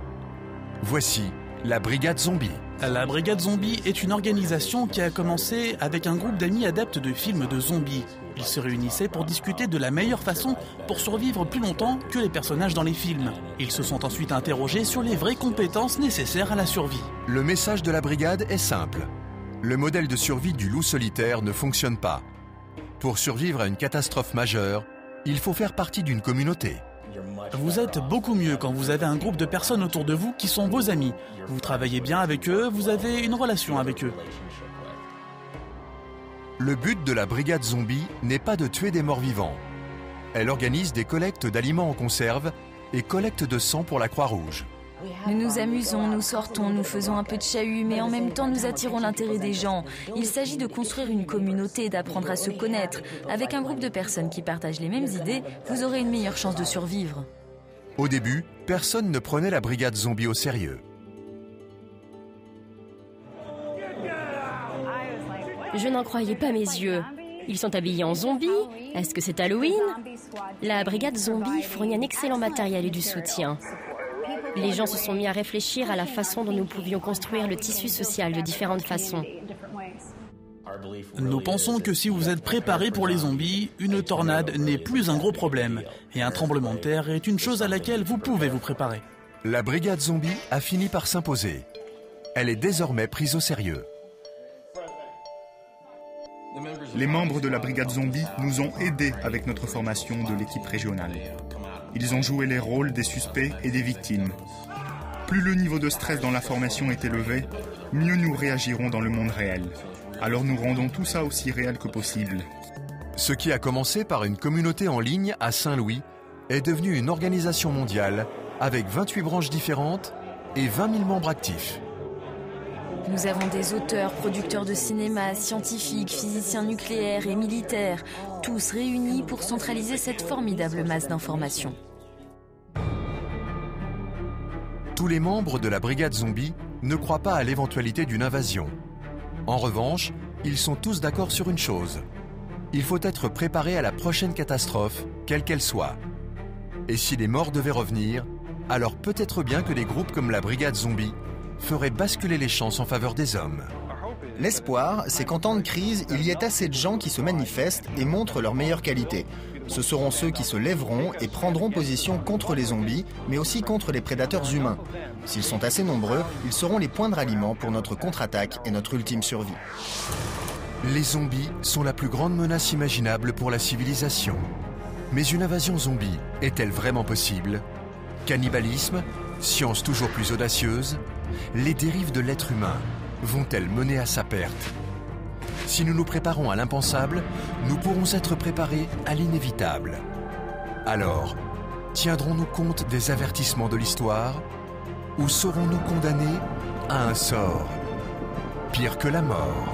Voici la Brigade Zombie. La Brigade Zombie est une organisation qui a commencé avec un groupe d'amis adeptes de films de zombies. Ils se réunissaient pour discuter de la meilleure façon pour survivre plus longtemps que les personnages dans les films. Ils se sont ensuite interrogés sur les vraies compétences nécessaires à la survie. Le message de la brigade est simple. Le modèle de survie du loup solitaire ne fonctionne pas. Pour survivre à une catastrophe majeure, il faut faire partie d'une communauté. Vous êtes beaucoup mieux quand vous avez un groupe de personnes autour de vous qui sont vos amis. Vous travaillez bien avec eux, vous avez une relation avec eux. Le but de la Brigade Zombie n'est pas de tuer des morts vivants. Elle organise des collectes d'aliments en conserve et collecte de sang pour la Croix-Rouge. Nous nous amusons, nous sortons, nous faisons un peu de chahut, mais en même temps nous attirons l'intérêt des gens. Il s'agit de construire une communauté, d'apprendre à se connaître. Avec un groupe de personnes qui partagent les mêmes idées, vous aurez une meilleure chance de survivre. Au début, personne ne prenait la brigade zombie au sérieux. Je n'en croyais pas mes yeux. Ils sont habillés en zombies. Est-ce que c'est Halloween? La brigade zombie fournit un excellent matériel et du soutien. Les gens se sont mis à réfléchir à la façon dont nous pouvions construire le tissu social de différentes façons. Nous pensons que si vous êtes préparés pour les zombies, une tornade n'est plus un gros problème. Et un tremblement de terre est une chose à laquelle vous pouvez vous préparer. La brigade zombie a fini par s'imposer. Elle est désormais prise au sérieux. Les membres de la brigade zombie nous ont aidés avec notre formation de l'équipe régionale. Ils ont joué les rôles des suspects et des victimes. Plus le niveau de stress dans la formation est élevé, mieux nous réagirons dans le monde réel. Alors nous rendons tout ça aussi réel que possible. Ce qui a commencé par une communauté en ligne à Saint-Louis est devenu une organisation mondiale avec 28 branches différentes et 20 000 membres actifs. Nous avons des auteurs, producteurs de cinéma, scientifiques, physiciens nucléaires et militaires, tous réunis pour centraliser cette formidable masse d'informations. Tous les membres de la brigade zombie ne croient pas à l'éventualité d'une invasion. En revanche, ils sont tous d'accord sur une chose. Il faut être préparé à la prochaine catastrophe, quelle qu'elle soit. Et si les morts devaient revenir, alors peut-être bien que des groupes comme la brigade zombie ferait basculer les chances en faveur des hommes. L'espoir, c'est qu'en temps de crise, il y ait assez de gens qui se manifestent et montrent leurs meilleures qualités. Ce seront ceux qui se lèveront et prendront position contre les zombies, mais aussi contre les prédateurs humains. S'ils sont assez nombreux, ils seront les points de ralliement pour notre contre-attaque et notre ultime survie. Les zombies sont la plus grande menace imaginable pour la civilisation. Mais une invasion zombie est-elle vraiment possible? Cannibalisme? Science toujours plus audacieuse? Les dérives de l'être humain vont-elles mener à sa perte? Si nous nous préparons à l'impensable, nous pourrons être préparés à l'inévitable. Alors, tiendrons-nous compte des avertissements de l'histoire ou serons-nous condamnés à un sort pire que la mort?